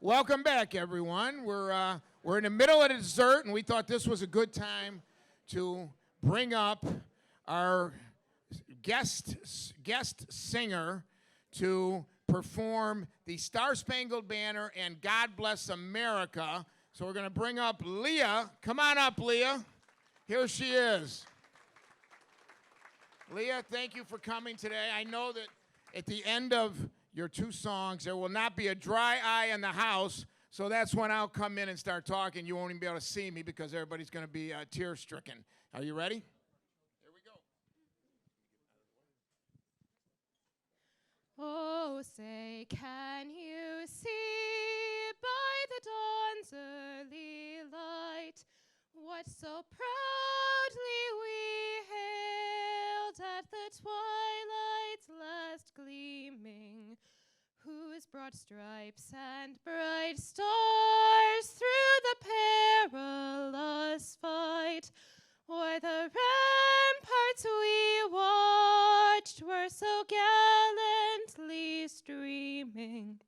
Welcome back, everyone. We're in the middle of the dessert, and we thought this was a good time to bring up our guest singer to perform the Star-Spangled Banner and God Bless America. So we're going to bring up Leah. Come on up, Leah. Here she is. Leah, thank you for coming today. I know that at the end of your two songs, there will not be a dry eye in the house, so that's when I'll come in and start talking. You won't even be able to see me because everybody's going to be tear-stricken. Are you ready? Here we go. Oh, say, can you see by the dawn's early light what so proudly we hailed at the twilight's last gleaming, whose broad stripes and bright stars through the perilous fight o'er the ramparts we watched were so gallantly streaming,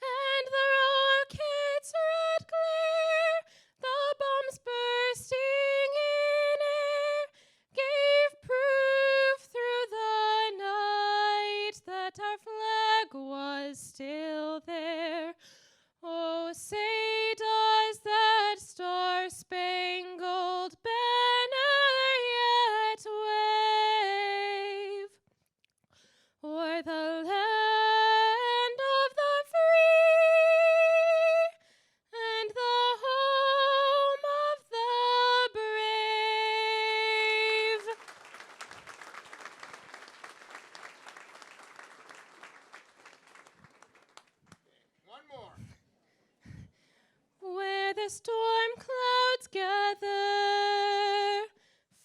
and the rocket's red glare, the bombs bursting in air, gave proof through the night that our flag was still there. Oh, say does that star-spangled banner yet wave o'er the land of the free and the home of the brave? One more. Where the storm clouds gather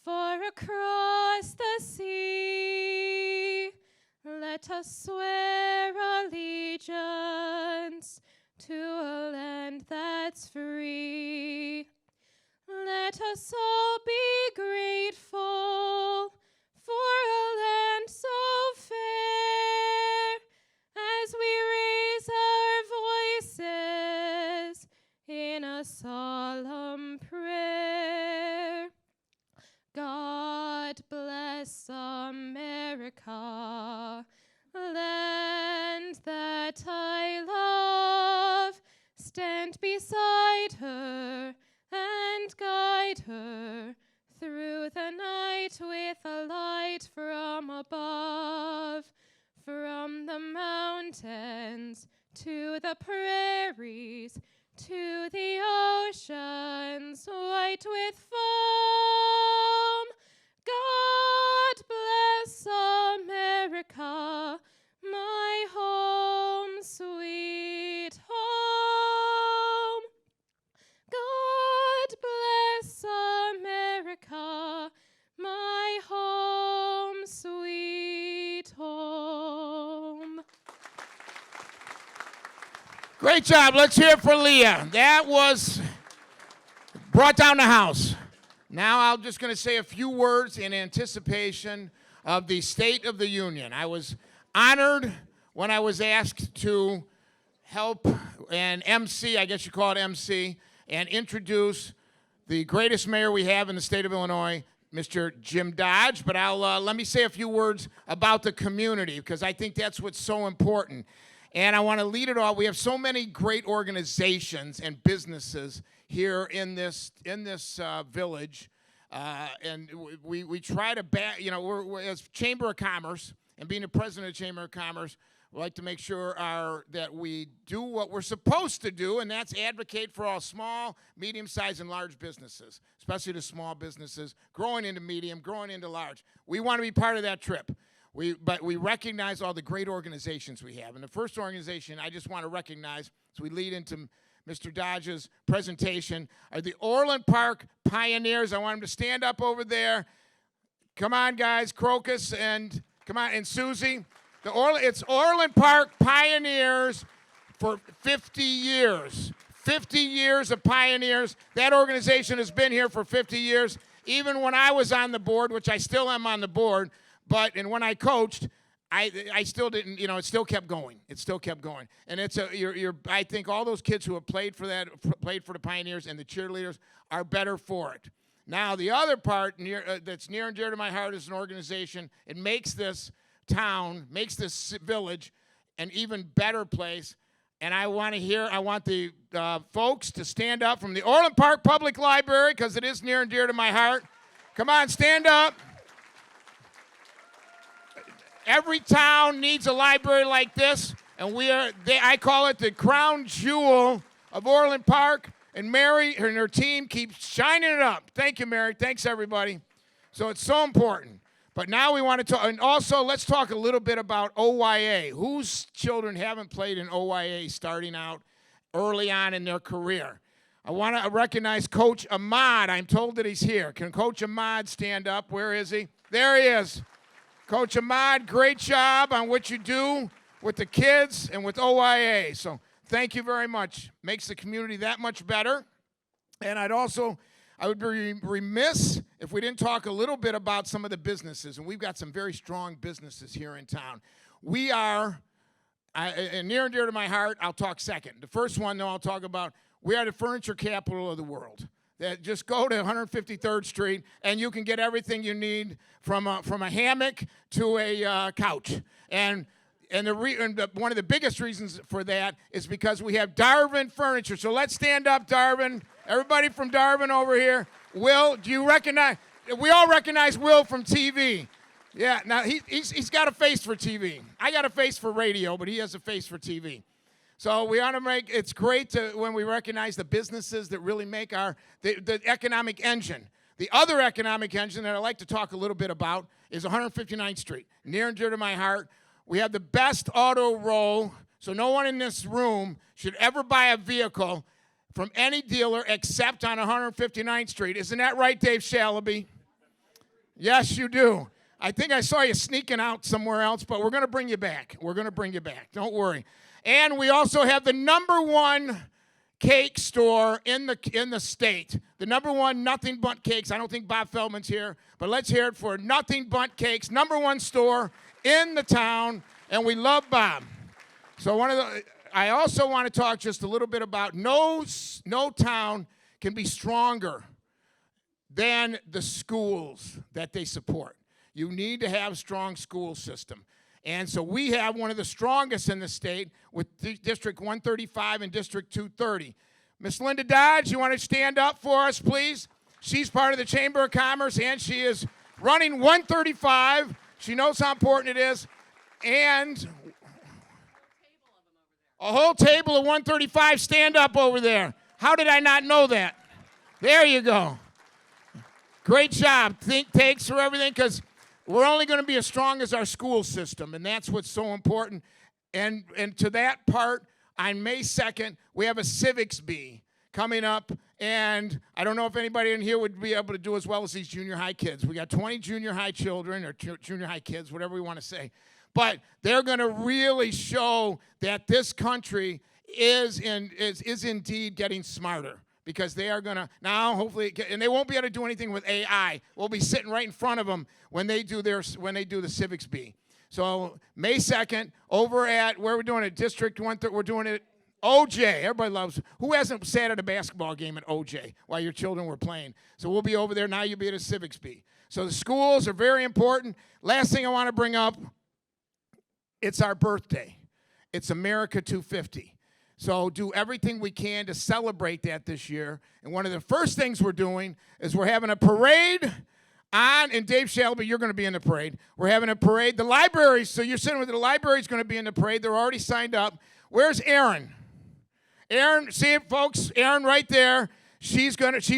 far across the sea, let us swear allegiance to a land that's free. Let us all be grateful for a land so fair as we raise our voices in a solemn prayer. God bless America, land that I love. Stand beside her and guide her through the night with a light from above. From the mountains to the prairies, to the oceans white with foam. God bless America, my home, sweet home. God bless America, my home, sweet home. Great job. Let's hear it for Leah. That was brought down the house. Now I'm just going to say a few words in anticipation of the State of the Union. I was honored when I was asked to help and MC, I guess you call it MC, and introduce the greatest mayor we have in the state of Illinois, Mr. Jim Dodge. But let me say a few words about the community, because I think that's what's so important. And I want to lead it off. We have so many great organizations and businesses here in this village, and we try to we're as Chamber of Commerce, and being the president of the Chamber of Commerce, we like to make sure that we do what we're supposed to do, and that's advocate for all small, medium-sized, and large businesses, especially the small businesses, growing into medium, growing into large. We want to be part of that trip. But we recognize all the great organizations we have. And the first organization I just want to recognize, as we lead into Mr. Dodge's presentation, are the Orland Park Pioneers. I want them to stand up over there. Come on, guys, Crocus, and come on, and Susie. It's Orland Park Pioneers for 50 years. 50 years of pioneers. That organization has been here for 50 years. Even when I was on the board, which I still am on the board, and when I coached, I still didn't, it still kept going. It still kept going. And I think all those kids who have played for the Pioneers and the cheerleaders are better for it. Now, the other part that's near and dear to my heart as an organization, it makes this town, makes this village an even better place. And I want the folks to stand up from the Orland Park Public Library, because it is near and dear to my heart. Come on, stand up. Every town needs a library like this, and I call it the crown jewel of Orland Park, and Mary and her team keep shining it up. Thank you, Mary. Thanks, everybody. So it's so important. But now we want to talk, and also let's talk a little bit about OYA. Whose children haven't played in OYA starting out early on in their career? I want to recognize Coach Ahmad. I'm told that he's here. Can Coach Ahmad stand up? Where is he? There he is. Coach Ahmad, great job on what you do with the kids and with OYA. So thank you very much. Makes the community that much better. And I would be remiss if we didn't talk a little bit about some of the businesses. And we've got some very strong businesses here in town. We are, and near and dear to my heart, I'll talk second. The first one, though, I'll talk about, we are the furniture capital of the world. That just go to 153rd Street, and you can get everything you need from a hammock to a couch. And one of the biggest reasons for that is because we have Darwin Furniture. So let's stand up, Darwin. Everybody from Darwin over here. Will, do you recognize? We all recognize Will from TV. Yeah, now he's got a face for TV. I got a face for radio, but he has a face for TV. So we want to it's great when we recognize the businesses that really make the economic engine. The other economic engine that I'd like to talk a little bit about is 159th Street, near and dear to my heart. We have the best auto roll, so no one in this room should ever buy a vehicle from any dealer except on 159th Street. Isn't that right, Dave Shalaby? Yes, you do. I think I saw you sneaking out somewhere else, but we're going to bring you back. We're going to bring you back. Don't worry. And we also have the #1 cake store in the state. The #1 Nothing But Cakes. I don't think Bob Feldman's here, but let's hear it for Nothing But Cakes, #1 store in the town, and we love Bob. So I also want to talk just a little bit about no town can be stronger than the schools that they support. You need to have a strong school system. And so we have one of the strongest in the state with District 135 and District 230. Miss Linda Dodge, you want to stand up for us, please? She's part of the Chamber of Commerce, and she is running 135. She knows how important it is. And a whole table of 135 stand up over there. How did I not know that? There you go. Great job. Thanks for everything, because we're only going to be as strong as our school system, and that's what's so important. And to that part, on May 2nd, we have a civics bee coming up, and I don't know if anybody in here would be able to do as well as these junior high kids. We got 20 junior high children, or junior high kids, whatever we want to say. But they're going to really show that this country is indeed getting smarter, because they are going to now hopefully, and they won't be able to do anything with AI. We'll be sitting right in front of them when they do the civics bee. So May 2nd, over at where we're doing it, District 130, we're doing it OJ. Everybody loves. Who hasn't sat at a basketball game at OJ while your children were playing? So we'll be over there. Now you'll be at a civics bee. So the schools are very important. Last thing I want to bring up, it's our birthday. It's America 250. So do everything we can to celebrate that this year. And one of the first things we're doing is we're having a parade and Dave Shalaby, you're going to be in the parade. We're having a parade. The libraries, so you're sitting with the library's going to be in the parade. They're already signed up. Where's Erin? Erin, see it, folks? Erin right there. She's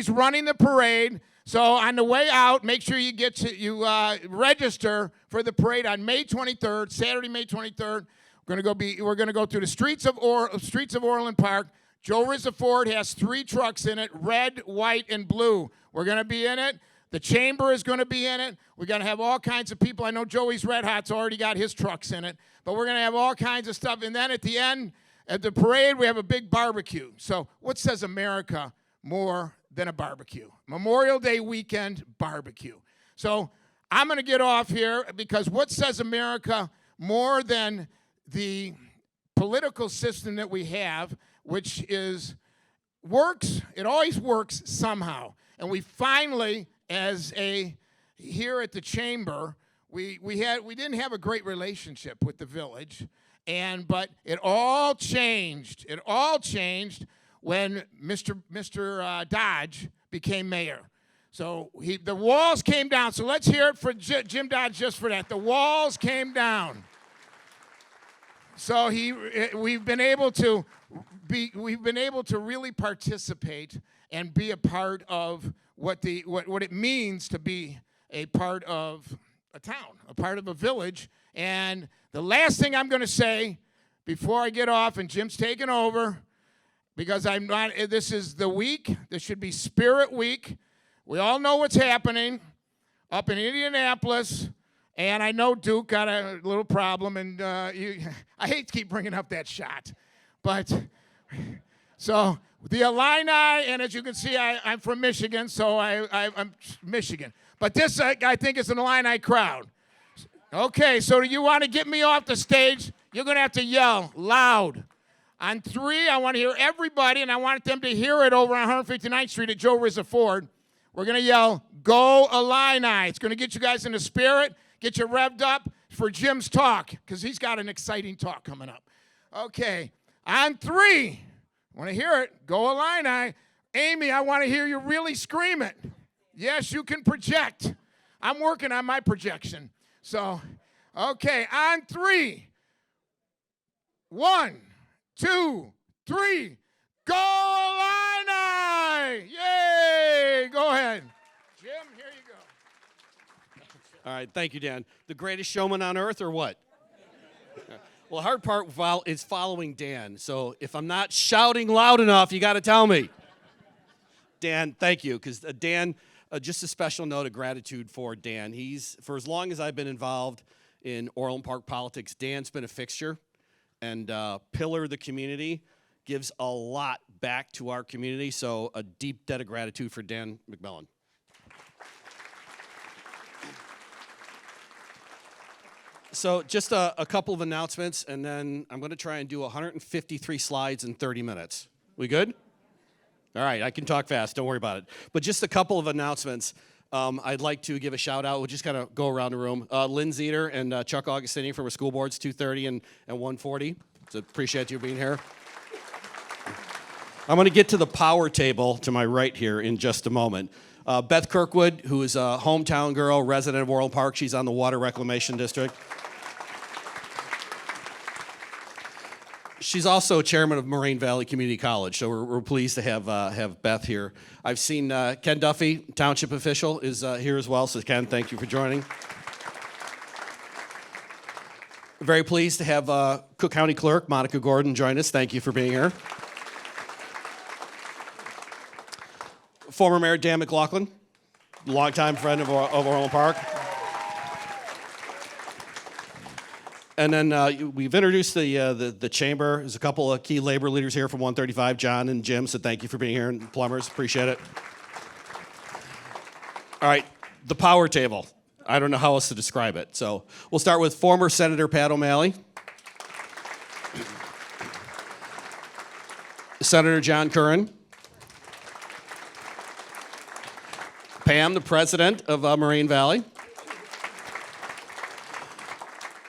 running the parade. So on the way out, make sure you register for the parade on May 23rd, Saturday, May 23rd. We're going to go through the streets of Orland Park. Joe Rizza Ford has 3 trucks in it, red, white, and blue. We're going to be in it. The chamber is going to be in it. We're going to have all kinds of people. I know Joey's Red Hot's already got his trucks in it. But we're going to have all kinds of stuff. And then at the end, at the parade, we have a big barbecue. So what says America more than a barbecue? Memorial Day weekend barbecue. So I'm going to get off here, because what says America more than the political system that we have, which is works. It always works somehow. And we finally, here at the chamber, we didn't have a great relationship with the village, but it all changed. It all changed when Mr. Dodge became mayor. So the walls came down. So let's hear it for Jim Dodge just for that. The walls came down. So we've been able to really participate and be a part of what it means to be a part of a town, a part of a village. And the last thing I'm going to say before I get off and Jim's taking over, because this is the week. This should be Spirit Week. We all know what's happening up in Indianapolis. And I know Duke got a little problem, and I hate to keep bringing up that shot. But, so, the Illini, and as you can see, I'm from Michigan, so I'm Michigan. But this, I think, is an Illini crowd. Okay, so do you want to get me off the stage? You're going to have to yell loud. On 3, I want to hear everybody, and I want them to hear it over on 159th Street at Joe Rizza Ford. We're going to yell, "Go Illini." It's going to get you guys in the spirit. Get you revved up for Jim's talk, because he's got an exciting talk coming up. Okay, on 3, I want to hear it. Go Illini. Amy, I want to hear you really scream it. Yes, you can project. I'm working on my projection. So, okay, on 3. 1, 2, 3. Go Illini! Yay! Go ahead. Jim, here you go. All right, thank you, Dan. The greatest showman on earth, or what? Well, hard part is following Dan. So if I'm not shouting loud enough, you got to tell me. Dan, thank you, because Dan, just a special note of gratitude for Dan. For as long as I've been involved in Orland Park politics, Dan's been a fixture and pillar of the community, gives a lot back to our community. So a deep debt of gratitude for Dan McMillan. So just a couple of announcements, and then I'm going to try and do 153 slides in 30 minutes. We good? All right, I can talk fast. Don't worry about it. But just a couple of announcements. I'd like to give a shout-out. We'll just kind of go around the room. Lynn Zeter and Chuck Augustini from our school boards, 2:30 and 1:40. So appreciate you being here. I'm going to get to the power table to my right here in just a moment. Beth Kirkwood, who is a hometown girl, resident of Orland Park. She's on the Water Reclamation District. She's also chairman of Moraine Valley Community College, so we're pleased to have Beth here. I've seen Ken Duffy, township official, is here as well. So Ken, thank you for joining. Very pleased to have Cook County Clerk Monica Gordon join us. Thank you for being here. Former Mayor Dan McLaughlin, longtime friend of Orland Park. And then we've introduced the chamber. There's a couple of key labor leaders here from 135, John and Jim, so thank you for being here, and plumbers, appreciate it. All right, the power table. I don't know how else to describe it. So we'll start with former Senator Pat O'Malley, Senator John Curran, Pam, the president of Moraine Valley,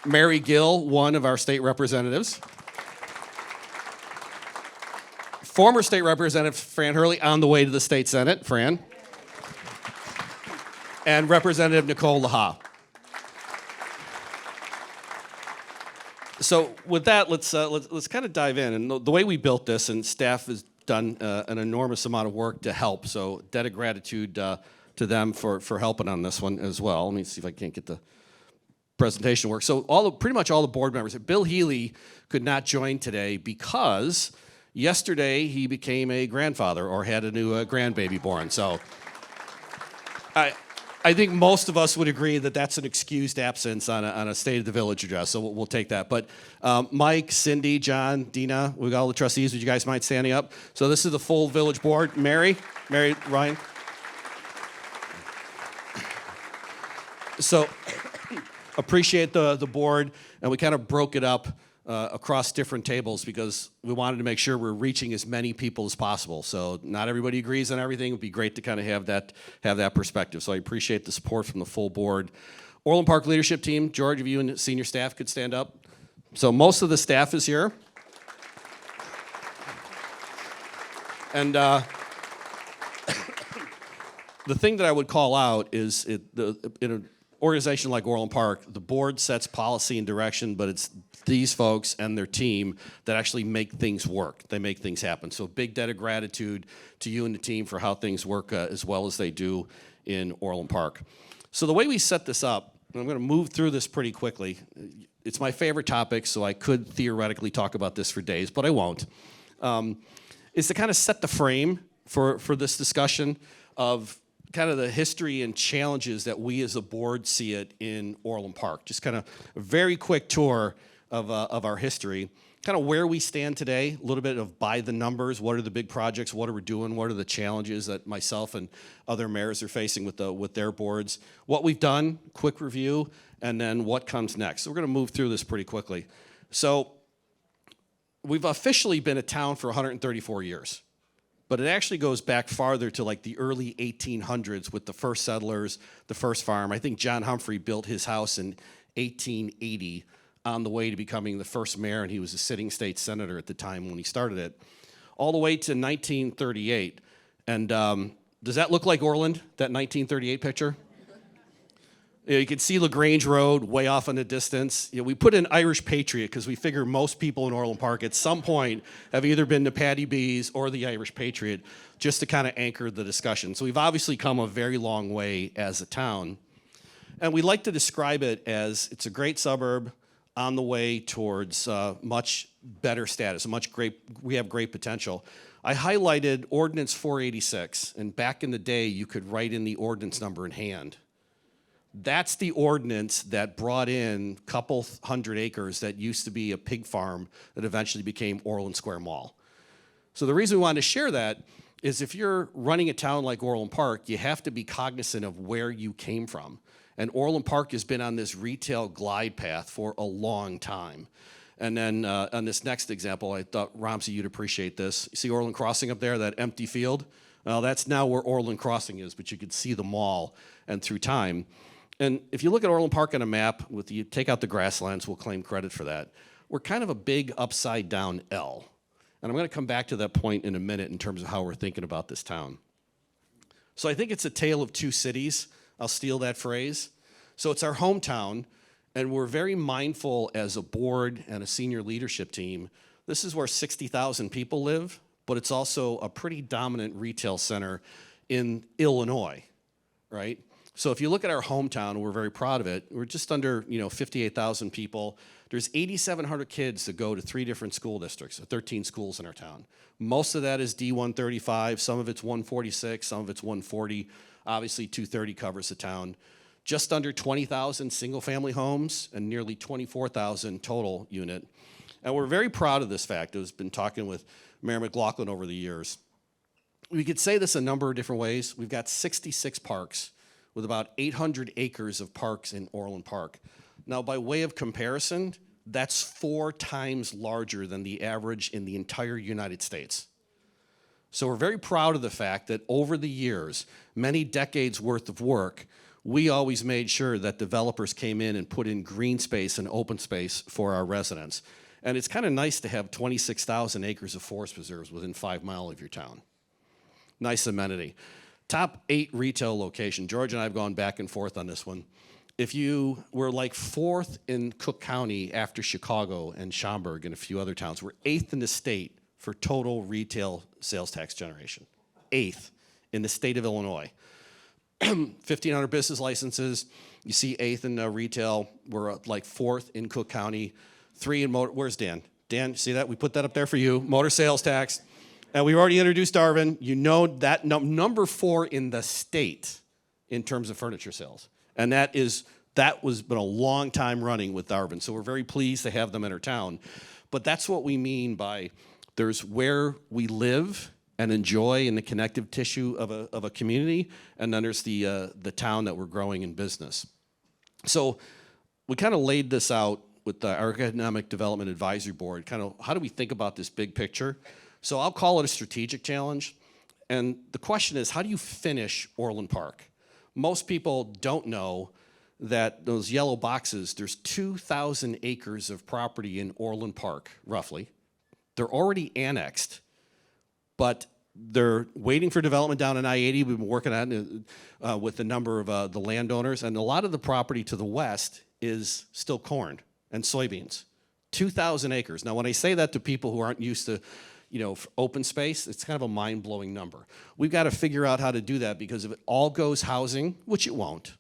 Mary Gill, one of our state representatives, former state representative Fran Hurley, on the way to the state senate, Fran, and Representative Nicole Laha. So with that, let's kind of dive in. And the way we built this, and staff has done an enormous amount of work to help. So debt of gratitude to them for helping on this one as well. Let me see if I can't get the presentation work. So pretty much all the board members. Bill Healy could not join today because yesterday he became a grandfather or had a new grandbaby born. So I think most of us would agree that that's an excused absence on a State of the Village address, so we'll take that. But Mike, Cindy, John, Dina, we got all the trustees. Would you guys mind standing up? So this is the full village board. Mary, Ryan. So appreciate the board, and we kind of broke it up across different tables because we wanted to make sure we're reaching as many people as possible. So not everybody agrees on everything. It would be great to kind of have that perspective. So I appreciate the support from the full board. Orland Park leadership team, George, if you and senior staff could stand up. So most of the staff is here. And the thing that I would call out is in an organization like Orland Park, the board sets policy and direction, but it's these folks and their team that actually make things work. They make things happen. So big debt of gratitude to you and the team for how things work as well as they do in Orland Park. So the way we set this up, and I'm going to move through this pretty quickly. It's my favorite topic, so I could theoretically talk about this for days, but I won't. Is to kind of set the frame for this discussion of kind of the history and challenges that we as a board see it in Orland Park. Just kind of a very quick tour of our history, kind of where we stand today, a little bit of by the numbers, what are the big projects, what are we doing, what are the challenges that myself and other mayors are facing with their boards, what we've done, quick review, and then what comes next. So we're going to move through this pretty quickly. So we've officially been a town for 134 years. But it actually goes back farther to like the early 1800s with the first settlers, the first farm. I think John Humphrey built his house in 1880 on the way to becoming the first mayor, and he was a sitting state senator at the time when he started it, all the way to 1938. And does that look like Orland, that 1938 picture? You can see LaGrange Road way off in the distance. We put in Irish Patriot because we figure most people in Orland Park at some point have either been to Patty B's or the Irish Patriot, just to kind of anchor the discussion. So we've obviously come a very long way as a town. And we like to describe it as it's a great suburb on the way towards much better status, we have great potential. I highlighted Ordinance 486, and back in the day, you could write in the ordinance number in hand. That's the ordinance that brought in a couple hundred acres that used to be a pig farm that eventually became Orland Square Mall. So the reason we wanted to share that is if you're running a town like Orland Park, you have to be cognizant of where you came from. And Orland Park has been on this retail glide path for a long time. And then on this next example, I thought, Ramsey, you'd appreciate this. You see Orland Crossing up there, that empty field? Well, that's now where Orland Crossing is, but you could see the mall and through time. And if you look at Orland Park on a map, you take out the grasslands, we'll claim credit for that. We're kind of a big upside down L. And I'm going to come back to that point in a minute in terms of how we're thinking about this town. So I think it's a tale of two cities. I'll steal that phrase. So it's our hometown, and we're very mindful as a board and a senior leadership team. This is where 60,000 people live, but it's also a pretty dominant retail center in Illinois, right? So if you look at our hometown, we're very proud of it. We're just under 58,000 people. There's 8,700 kids that go to 3 different school districts, 13 schools in our town. Most of that is D135, some of it's 146, some of it's 140. Obviously 230 covers the town. Just under 20,000 single-family homes and nearly 24,000 total unit. And we're very proud of this fact. I've been talking with Mayor McLaughlin over the years. We could say this a number of different ways. We've got 66 parks, with about 800 acres of parks in Orland Park. Now, by way of comparison, that's 4 times larger than the average in the entire United States. So we're very proud of the fact that over the years, many decades worth of work, we always made sure that developers came in and put in green space and open space for our residents. And it's kind of nice to have 26,000 acres of forest preserves within 5 miles of your town. Nice amenity. Top 8 retail location. George and I have gone back and forth on this one. If you were like 4th in Cook County after Chicago and Schaumburg and a few other towns, we're 8th in the state for total retail sales tax generation. 8th in the state of Illinois. 1,500 business licenses. You see 8th in retail. We're like 4th in Cook County. 3 in motor. Where's Dan? Dan, see that? We put that up there for you. Motor sales tax. And we've already introduced Darvin. You know that number 4 in the state in terms of furniture sales. And that was been a long time running with Darvin. So we're very pleased to have them in our town. But that's what we mean by there's where we live and enjoy in the connective tissue of a community, and then there's the town that we're growing in business. So we kind of laid this out with our Economic Development Advisory Board, kind of how do we think about this big picture? So I'll call it a strategic challenge. And the question is, how do you finish Orland Park? Most people don't know that those yellow boxes, there's 2,000 acres of property in Orland Park, roughly. They're already annexed, but they're waiting for development down in I-80. We've been working on it with a number of the landowners, and a lot of the property to the west is still corn and soybeans. 2,000 acres. Now, when I say that to people who aren't used to, open space, it's kind of a mind-blowing number. We've got to figure out how to do that, because if it all goes housing, which it won't,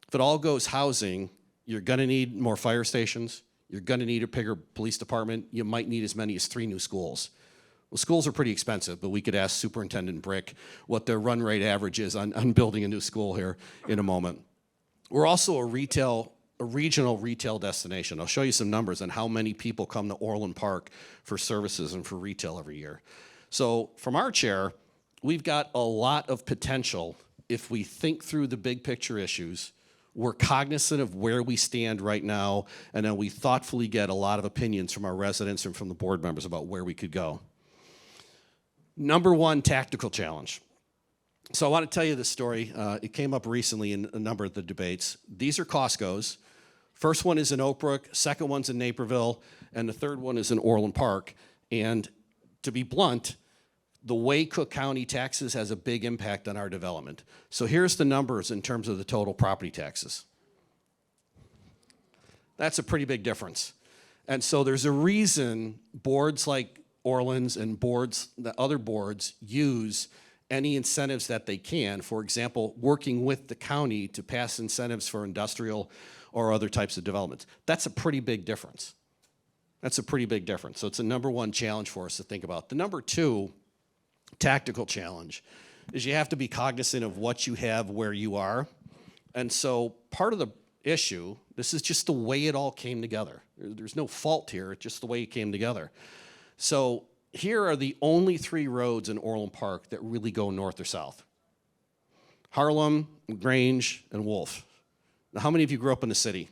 if it all goes housing, you're gonna need more fire stations, you're gonna need a bigger police department, you might need as many as 3 new schools. Well, schools are pretty expensive, but we could ask Superintendent Brick what their run rate average is on building a new school here in a moment. We're also a regional retail destination. I'll show you some numbers on how many people come to Orland Park for services and for retail every year. So from our chair, we've got a lot of potential if we think through the big picture issues. We're cognizant of where we stand right now, and then we thoughtfully get a lot of opinions from our residents and from the board members about where we could go. Number one tactical challenge. So I want to tell you this story. It came up recently in a number of the debates. These are Costco's. First one is in Oak Brook, second one's in Naperville, and the third one is in Orland Park. And to be blunt, the way Cook County taxes has a big impact on our development. So here's the numbers in terms of the total property taxes. That's a pretty big difference. And so there's a reason boards like Orland's and the other boards use any incentives that they can. For example, working with the county to pass incentives for industrial or other types of developments. That's a pretty big difference. That's a pretty big difference. So it's a number one challenge for us to think about. The number two tactical challenge is you have to be cognizant of what you have where you are. And so part of the issue, this is just the way it all came together. There's no fault here, it's just the way it came together. So here are the only 3 roads in Orland Park that really go north or south. Harlem, Grange, and Wolf. Now, how many of you grew up in the city?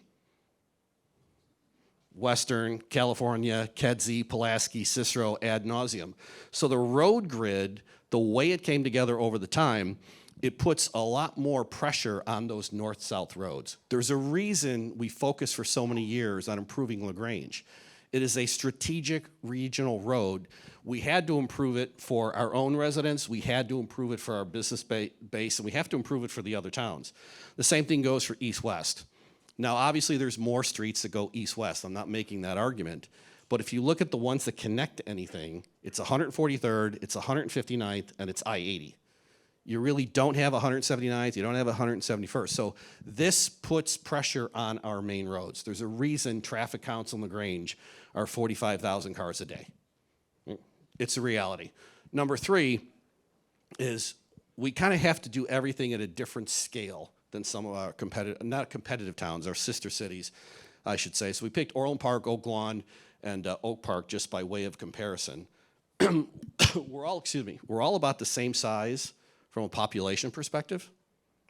Western, California, Kedzie, Pulaski, Cicero, ad nauseum. So the road grid, the way it came together over the time, it puts a lot more pressure on those north-south roads. There's a reason we focused for so many years on improving LaGrange. It is a strategic regional road. We had to improve it for our own residents, we had to improve it for our business base, and we have to improve it for the other towns. The same thing goes for east-west. Now, obviously, there's more streets that go east-west. I'm not making that argument. But if you look at the ones that connect to anything, it's 143rd, it's 159th, and it's I-80. You really don't have 179th, you don't have 171st. So this puts pressure on our main roads. There's a reason traffic counts in LaGrange are 45,000 cars a day. It's a reality. Number 3 is we kind of have to do everything at a different scale than some of our not competitive towns, our sister cities, I should say. So we picked Orland Park, Oak Lawn, and Oak Park just by way of comparison. we're all about the same size from a population perspective.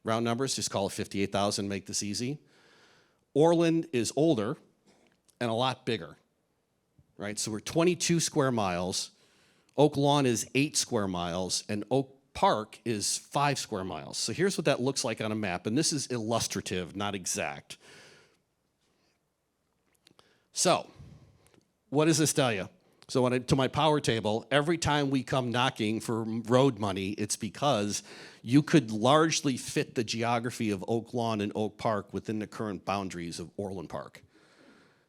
Round numbers, just call it 58,000, make this easy. Orland is older and a lot bigger, right? So we're 22 square miles. Oak Lawn is 8 square miles, and Oak Park is 5 square miles. So here's what that looks like on a map, and this is illustrative, not exact. So, what does this tell you? So to my power table, every time we come knocking for road money, it's because you could largely fit the geography of Oak Lawn and Oak Park within the current boundaries of Orland Park.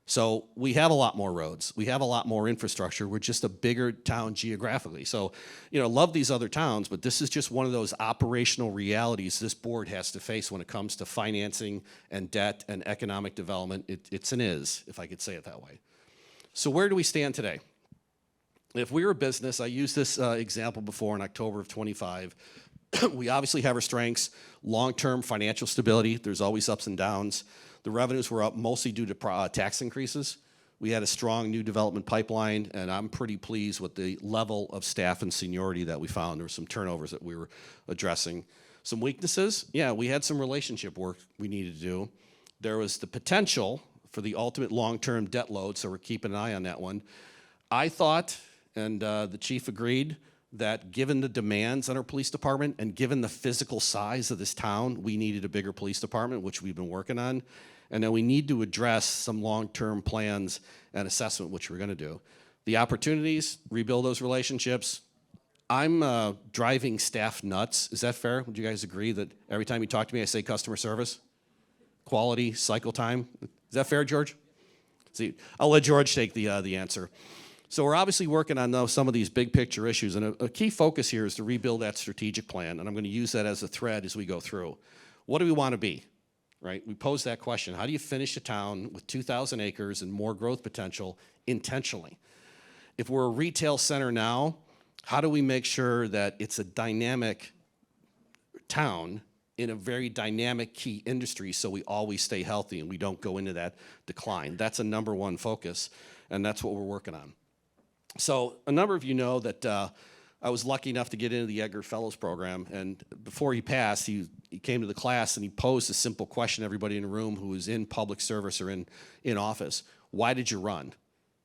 So we have a lot more roads. We have a lot more infrastructure. We're just a bigger town geographically. So, love these other towns, but this is just one of those operational realities this board has to face when it comes to financing and debt and economic development. It's an is, if I could say it that way. So where do we stand today? If we were a business, I used this example before in October of 25. We obviously have our strengths, long-term financial stability. There's always ups and downs. The revenues were up mostly due to tax increases. We had a strong new development pipeline, and I'm pretty pleased with the level of staff and seniority that we found. There were some turnovers that we were addressing. Some weaknesses, yeah, we had some relationship work we needed to do. There was the potential for the ultimate long-term debt load, so we're keeping an eye on that one. I thought, and the chief agreed, that given the demands on our police department and given the physical size of this town, we needed a bigger police department, which we've been working on. And then we need to address some long-term plans and assessment, which we're gonna do. The opportunities, rebuild those relationships. I'm driving staff nuts. Is that fair? Would you guys agree that every time you talk to me, I say customer service, quality, cycle time? Is that fair, George? See, I'll let George take the answer. So we're obviously working on some of these big picture issues, and a key focus here is to rebuild that strategic plan, and I'm gonna use that as a thread as we go through. What do we wanna be, right? We pose that question. How do you finish a town with 2,000 acres and more growth potential intentionally? If we're a retail center now, how do we make sure that it's a dynamic town in a very dynamic key industry so we always stay healthy and we don't go into that decline? That's a number one focus, and that's what we're working on. So a number of you know that I was lucky enough to get into the Edgar Fellows program, and before he passed, he came to the class and he posed a simple question to everybody in the room who was in public service or in office. Why did you run?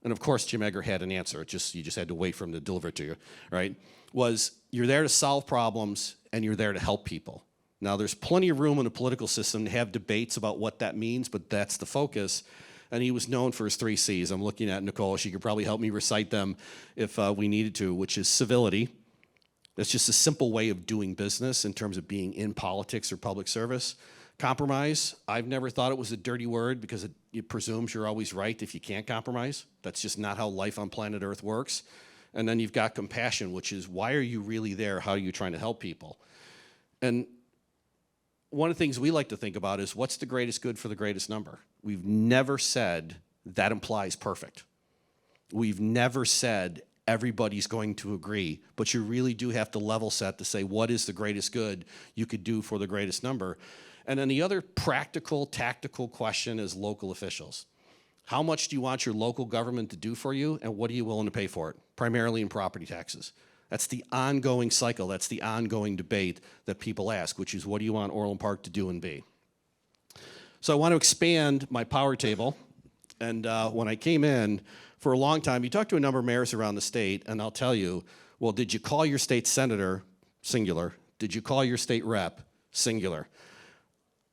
And of course, Jim Edgar had an answer. You just had to wait for him to deliver it to you, right? Was you're there to solve problems and you're there to help people. Now, there's plenty of room in the political system to have debates about what that means, but that's the focus. And he was known for his 3 C's. I'm looking at Nicole. She could probably help me recite them if we needed to, which is civility. That's just a simple way of doing business in terms of being in politics or public service. Compromise, I've never thought it was a dirty word because it presumes you're always right if you can't compromise. That's just not how life on planet Earth works. And then you've got compassion, which is why are you really there? How are you trying to help people? And one of the things we like to think about is what's the greatest good for the greatest number? We've never said that implies perfect. We've never said everybody's going to agree, but you really do have to level set to say what is the greatest good you could do for the greatest number. And then the other practical, tactical question is local officials. How much do you want your local government to do for you, and what are you willing to pay for it? Primarily in property taxes. That's the ongoing cycle. That's the ongoing debate that people ask, which is what do you want Orland Park to do and be? So I want to expand my power table. And when I came in, for a long time, you talk to a number of mayors around the state, and I'll tell you, well, did you call your state senator? Singular. Did you call your state rep? Singular.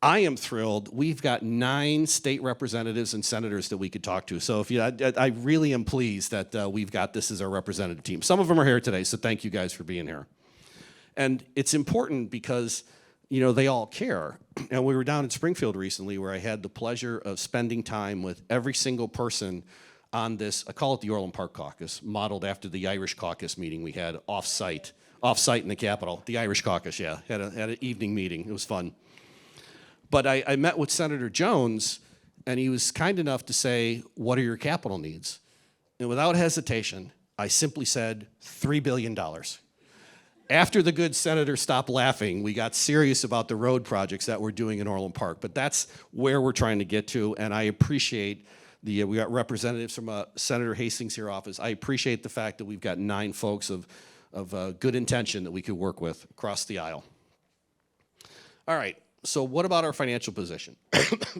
I am thrilled. We've got 9 state representatives and senators that we could talk to. So I really am pleased that we've got this as our representative team. Some of them are here today, so thank you guys for being here. And it's important because, you know, they all care. And we were down in Springfield recently where I had the pleasure of spending time with every single person on this, I call it the Orland Park Caucus, modeled after the Irish caucus meeting we had off-site in the Capitol. The Irish caucus, yeah, had an evening meeting. It was fun. But I met with Senator Jones, and he was kind enough to say, what are your capital needs? And without hesitation, I simply said, $3 billion. After the good senator stopped laughing, we got serious about the road projects that we're doing in Orland Park. But that's where we're trying to get to, and I appreciate we got representatives from Senator Hastings' here office. I appreciate the fact that we've got 9 folks of good intention that we could work with across the aisle. All right. So what about our financial position?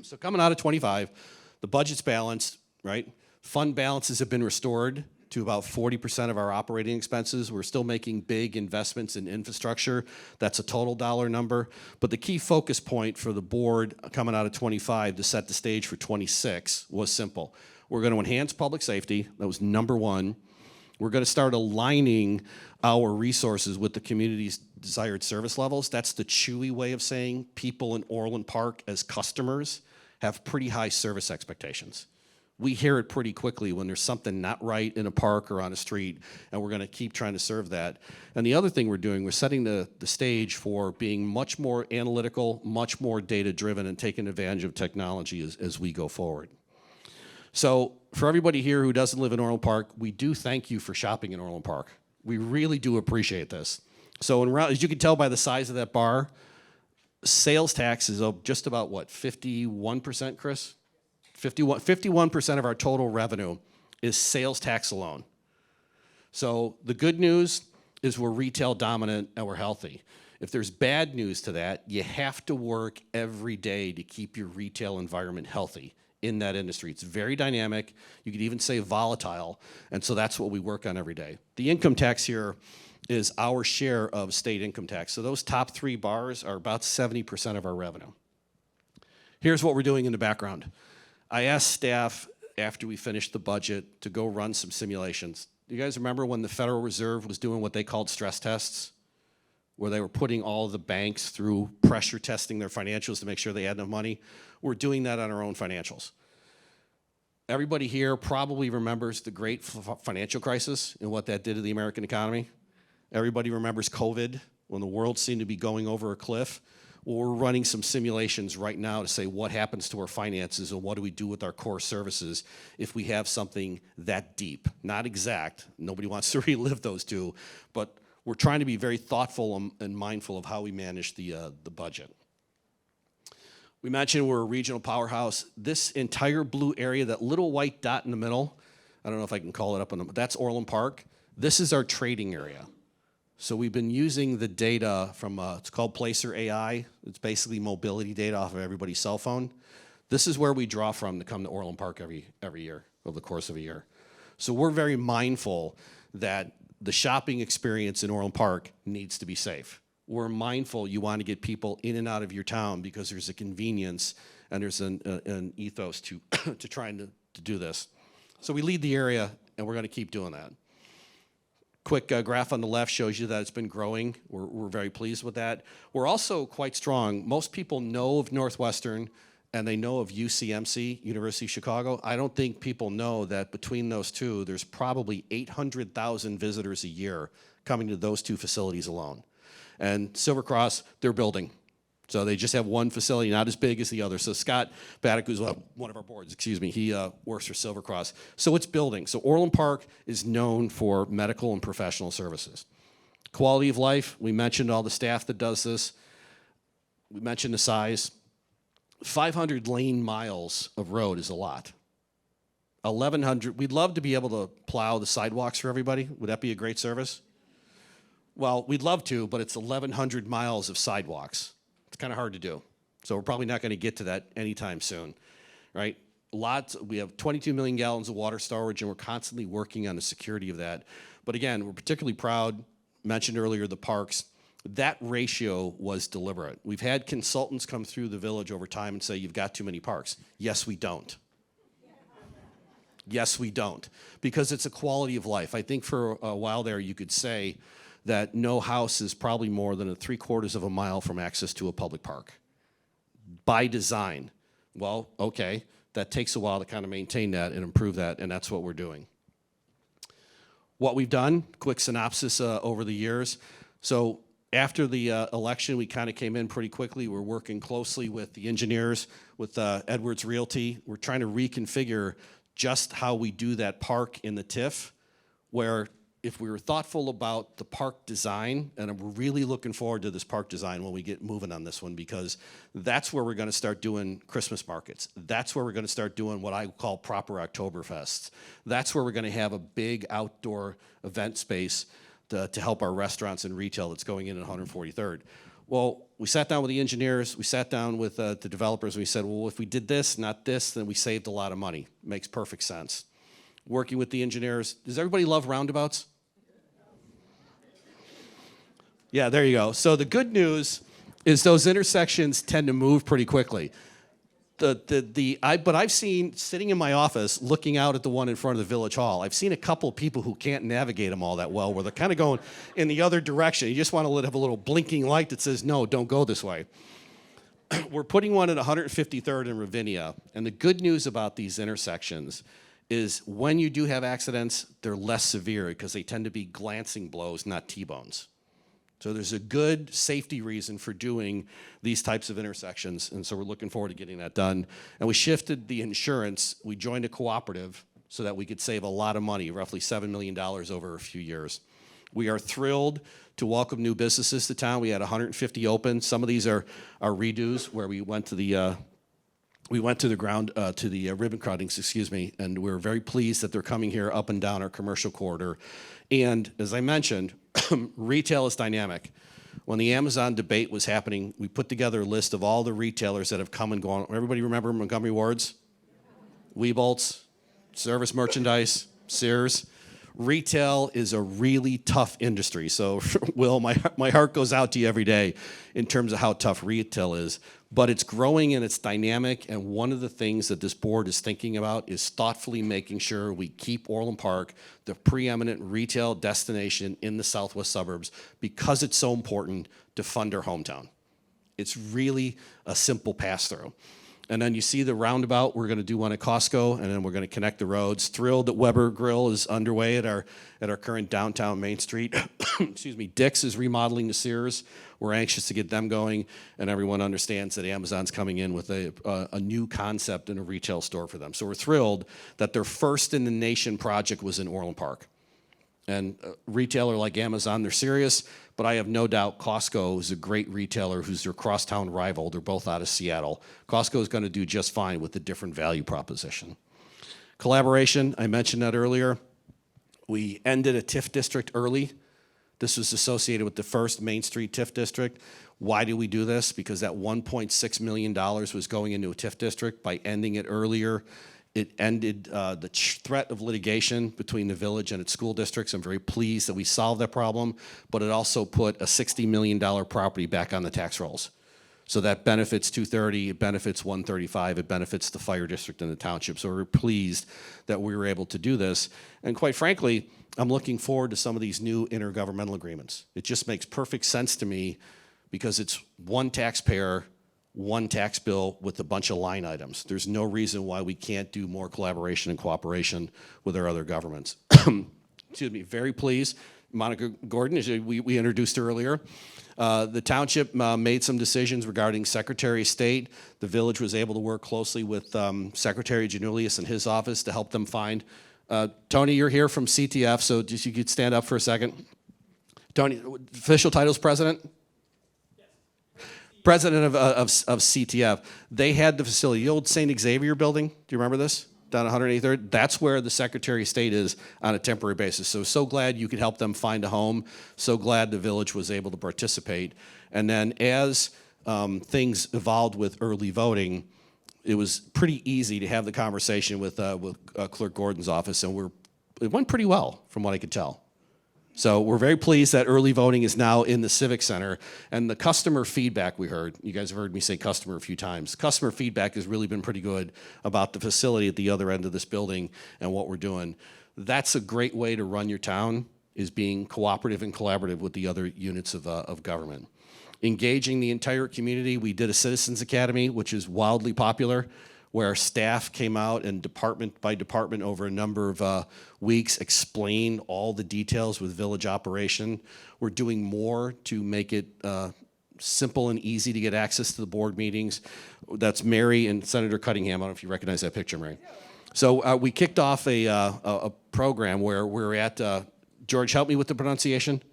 So coming out of 25, the budget's balanced, right? Fund balances have been restored to about 40% of our operating expenses. We're still making big investments in infrastructure. That's a total dollar number. But the key focus point for the board coming out of 25 to set the stage for 26 was simple. We're going to enhance public safety. That was number 1. We're going to start aligning our resources with the community's desired service levels. That's the Chewy way of saying people in Orland Park as customers have pretty high service expectations. We hear it pretty quickly when there's something not right in a park or on a street, and we're going to keep trying to serve that. And the other thing we're doing, we're setting the stage for being much more analytical, much more data-driven, and taking advantage of technology as we go forward. So for everybody here who doesn't live in Orland Park, we do thank you for shopping in Orland Park. We really do appreciate this. So as you can tell by the size of that bar, sales tax is up just about what, 51%, Chris? 51% of our total revenue is sales tax alone. So the good news is we're retail dominant and we're healthy. If there's bad news to that, you have to work every day to keep your retail environment healthy in that industry. It's very dynamic. You could even say volatile. And so that's what we work on every day. The income tax here is our share of state income tax. So those top 3 bars are about 70% of our revenue. Here's what we're doing in the background. I asked staff after we finished the budget to go run some simulations. You guys remember when the Federal Reserve was doing what they called stress tests, where they were putting all of the banks through pressure testing their financials to make sure they had enough money? We're doing that on our own financials. Everybody here probably remembers the great financial crisis and what that did to the American economy. Everybody remembers COVID, when the world seemed to be going over a cliff. Well, we're running some simulations right now to say what happens to our finances and what do we do with our core services if we have something that deep. Not exact, nobody wants to relive those two, but we're trying to be very thoughtful and mindful of how we manage the budget. We mentioned we're a regional powerhouse. This entire blue area, that little white dot in the middle, I don't know if I can call it up on them, that's Orland Park. This is our trading area. So we've been using the data from, it's called Placer AI. It's basically mobility data off of everybody's cell phone. This is where we draw from to come to Orland Park every year, over the course of a year. So we're very mindful that the shopping experience in Orland Park needs to be safe. We're mindful you want to get people in and out of your town because there's a convenience and there's an ethos to trying to do this. So we lead the area, and we're going to keep doing that. Quick graph on the left shows you that it's been growing. We're very pleased with that. We're also quite strong. Most people know of Northwestern, and they know of UCMC, University of Chicago. I don't think people know that between those two, there's probably 800,000 visitors a year coming to those 2 facilities alone. And Silver Cross, they're building. So they just have one facility, not as big as the other. So Scott Baddock, who's one of our boards, he works for Silver Cross. So it's building. So Orland Park is known for medical and professional services. Quality of life, we mentioned all the staff that does this. We mentioned the size. 500 lane miles of road is a lot. 1,100, we'd love to be able to plow the sidewalks for everybody. Would that be a great service? Well, we'd love to, but it's 1,100 miles of sidewalks. It's kind of hard to do. So we're probably not going to get to that anytime soon, right? We have 22 million gallons of water storage, and we're constantly working on the security of that. But again, we're particularly proud, mentioned earlier, the parks. That ratio was deliberate. We've had consultants come through the village over time and say, you've got too many parks. Yes, we don't. Yes, we don't. Because it's a quality of life. I think for a while there you could say that no house is probably more than 3/4 of a mile from access to a public park. By design. Well, okay, that takes a while to kind of maintain that and improve that, and that's what we're doing. What we've done, quick synopsis over the years. So after the election, we kind of came in pretty quickly. We're working closely with the engineers, with Edwards Realty. We're trying to reconfigure just how we do that park in the TIF, where if we were thoughtful about the park design, and we're really looking forward to this park design when we get moving on this one, because that's where we're going to start doing Christmas markets. That's where we're going to start doing what I call proper Oktoberfests. That's where we're going to have a big outdoor event space to help our restaurants and retail that's going in at 143rd. Well, we sat down with the engineers, we sat down with the developers, and we said, well, if we did this, not this, then we saved a lot of money. Makes perfect sense. Working with the engineers. Does everybody love roundabouts? Yeah, there you go. So the good news is those intersections tend to move pretty quickly. But I've seen, sitting in my office, looking out at the one in front of the Village Hall, I've seen a couple of people who can't navigate them all that well, where they're kind of going in the other direction. You just want to have a little blinking light that says, no, don't go this way. We're putting one at 153rd and Ravinia, and the good news about these intersections is when you do have accidents, they're less severe because they tend to be glancing blows, not T-bones. So there's a good safety reason for doing these types of intersections, and so we're looking forward to getting that done. And we shifted the insurance. We joined a cooperative so that we could save a lot of money, roughly $7 million over a few years. We are thrilled to welcome new businesses to town. We had 150 open. Some of these are redos where we went to the ribbon cuttings, and we're very pleased that they're coming here up and down our commercial corridor. And as I mentioned, retail is dynamic. When the Amazon debate was happening, we put together a list of all the retailers that have come and gone. Everybody remember Montgomery Ward's? Weebolt's, Service Merchandise, Sears. Retail is a really tough industry. So, Will, my heart goes out to you every day in terms of how tough retail is. But it's growing and it's dynamic. And one of the things that this board is thinking about is thoughtfully making sure we keep Orland Park the preeminent retail destination in the southwest suburbs because it's so important to fund our hometown. It's really a simple pass-through. And then you see the roundabout, we're gonna do one at Costco, and then we're gonna connect the roads. Thrilled that Weber Grill is underway at our current downtown Main Street. Excuse me, Dick's is remodeling the Sears. We're anxious to get them going, and everyone understands that Amazon's coming in with a new concept in a retail store for them. So we're thrilled that their first in the nation project was in Orland Park. And a retailer like Amazon, they're serious, but I have no doubt Costco is a great retailer who's their crosstown rival. They're both out of Seattle. Costco is going to do just fine with a different value proposition. Collaboration, I mentioned that earlier. We ended a TIF district early. This was associated with the first Main Street TIF district. Why do we do this? Because that $1.6 million was going into a TIF district. By ending it earlier, it ended the threat of litigation between the village and its school districts. I'm very pleased that we solved that problem, but it also put a $60 million property back on the tax rolls. So that benefits 230, it benefits 135, it benefits the fire district and the township. So we're pleased that we were able to do this. And quite frankly, I'm looking forward to some of these new intergovernmental agreements. It just makes perfect sense to me because it's one taxpayer, one tax bill with a bunch of line items. There's no reason why we can't do more collaboration and cooperation with our other governments. Excuse me, very pleased. Monica Gordon, as we introduced her earlier. The township made some decisions regarding Secretary of State. The village was able to work closely with Secretary Janulius and his office to help them find. Tony, you're here from CTF, so just you could stand up for a second. Tony, official title's president? President of CTF. They had the facility, the old St. Xavier building. Do you remember this? Down 183rd. That's where the Secretary of State is on a temporary basis. So glad you could help them find a home. So glad the village was able to participate. And then as things evolved with early voting, it was pretty easy to have the conversation with Clerk Gordon's office, and it went pretty well from what I could tell. So we're very pleased that early voting is now in the Civic Center, and the customer feedback we heard, you guys have heard me say customer a few times, customer feedback has really been pretty good about the facility at the other end of this building and what we're doing. That's a great way to run your town, is being cooperative and collaborative with the other units of government. Engaging the entire community, we did a Citizens Academy, which is wildly popular, where our staff came out and department by department over a number of weeks explained all the details with village operation. We're doing more to make it simple and easy to get access to the board meetings. That's Mary and Senator Cunningham. I don't know if you recognize that picture, Mary. So we kicked off a program where we're at, George, help me with the pronunciation.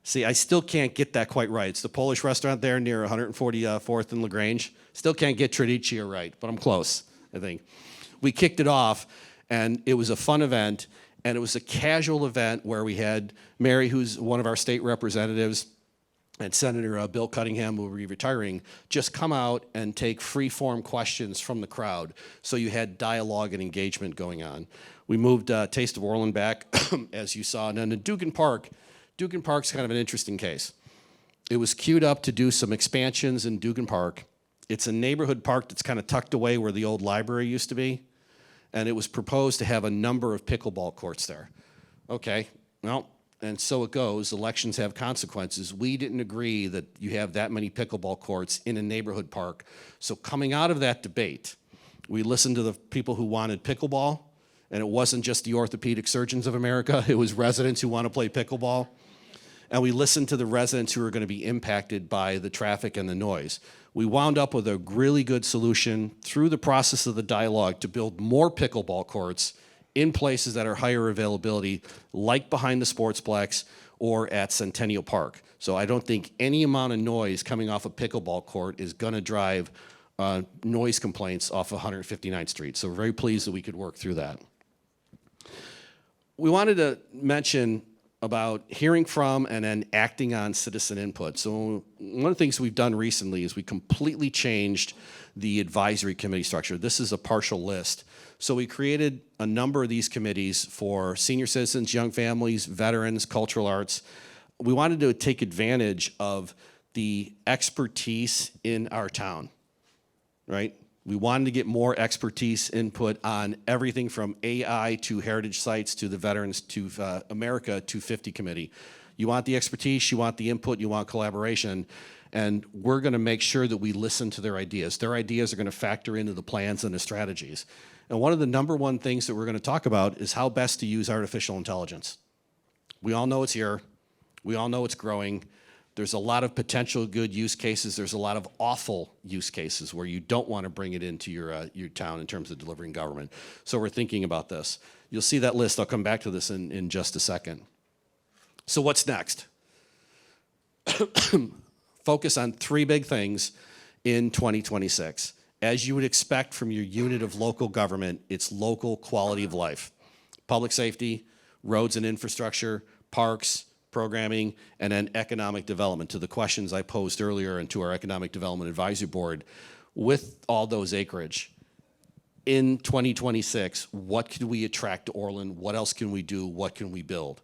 See, I still can't get that quite right. It's the Polish restaurant there near 144th and LaGrange. Still can't get Tradicia right, but I'm close, I think. We kicked it off, and it was a fun event, and it was a casual event where we had Mary, who's one of our state representatives, and Senator Bill Cunningham, who will be retiring, just come out and take free-form questions from the crowd. So you had dialogue and engagement going on. We moved Taste of Orland back, as you saw, and then in Dugan Park's kind of an interesting case. It was queued up to do some expansions in Dugan Park. It's a neighborhood park that's kind of tucked away where the old library used to be, and it was proposed to have a number of pickleball courts there. Okay, well, and so it goes. Elections have consequences. We didn't agree that you have that many pickleball courts in a neighborhood park. So coming out of that debate, we listened to the people who wanted pickleball, and it wasn't just the orthopedic surgeons of America, it was residents who want to play pickleball. And we listened to the residents who are going to be impacted by the traffic and the noise. We wound up with a really good solution through the process of the dialogue to build more pickleball courts in places that are higher availability, like behind the Sportsplex or at Centennial Park. So I don't think any amount of noise coming off a pickleball court is going to drive noise complaints off 159th Street. So we're very pleased that we could work through that. We wanted to mention about hearing from and then acting on citizen input. So one of the things we've done recently is we completely changed the advisory committee structure. This is a partial list. So we created a number of these committees for senior citizens, young families, veterans, cultural arts. We wanted to take advantage of the expertise in our town, right? We wanted to get more expertise input on everything from AI to heritage sites to the Veterans to America 250 committee. You want the expertise, you want the input, you want collaboration, and we're gonna make sure that we listen to their ideas. Their ideas are gonna factor into the plans and the strategies. And one of the number one things that we're gonna talk about is how best to use artificial intelligence. We all know it's here. We all know it's growing. There's a lot of potential good use cases. There's a lot of awful use cases where you don't want to bring it into your town in terms of delivering government. So we're thinking about this. You'll see that list. I'll come back to this in just a second. So what's next? Focus on three big things in 2026. As you would expect from your unit of local government, it's local quality of life. Public safety, roads and infrastructure, parks, programming, and then economic development, to the questions I posed earlier and to our Economic Development Advisory Board. With all those acreage, in 2026, what can we attract to Orland? What else can we do? What can we build?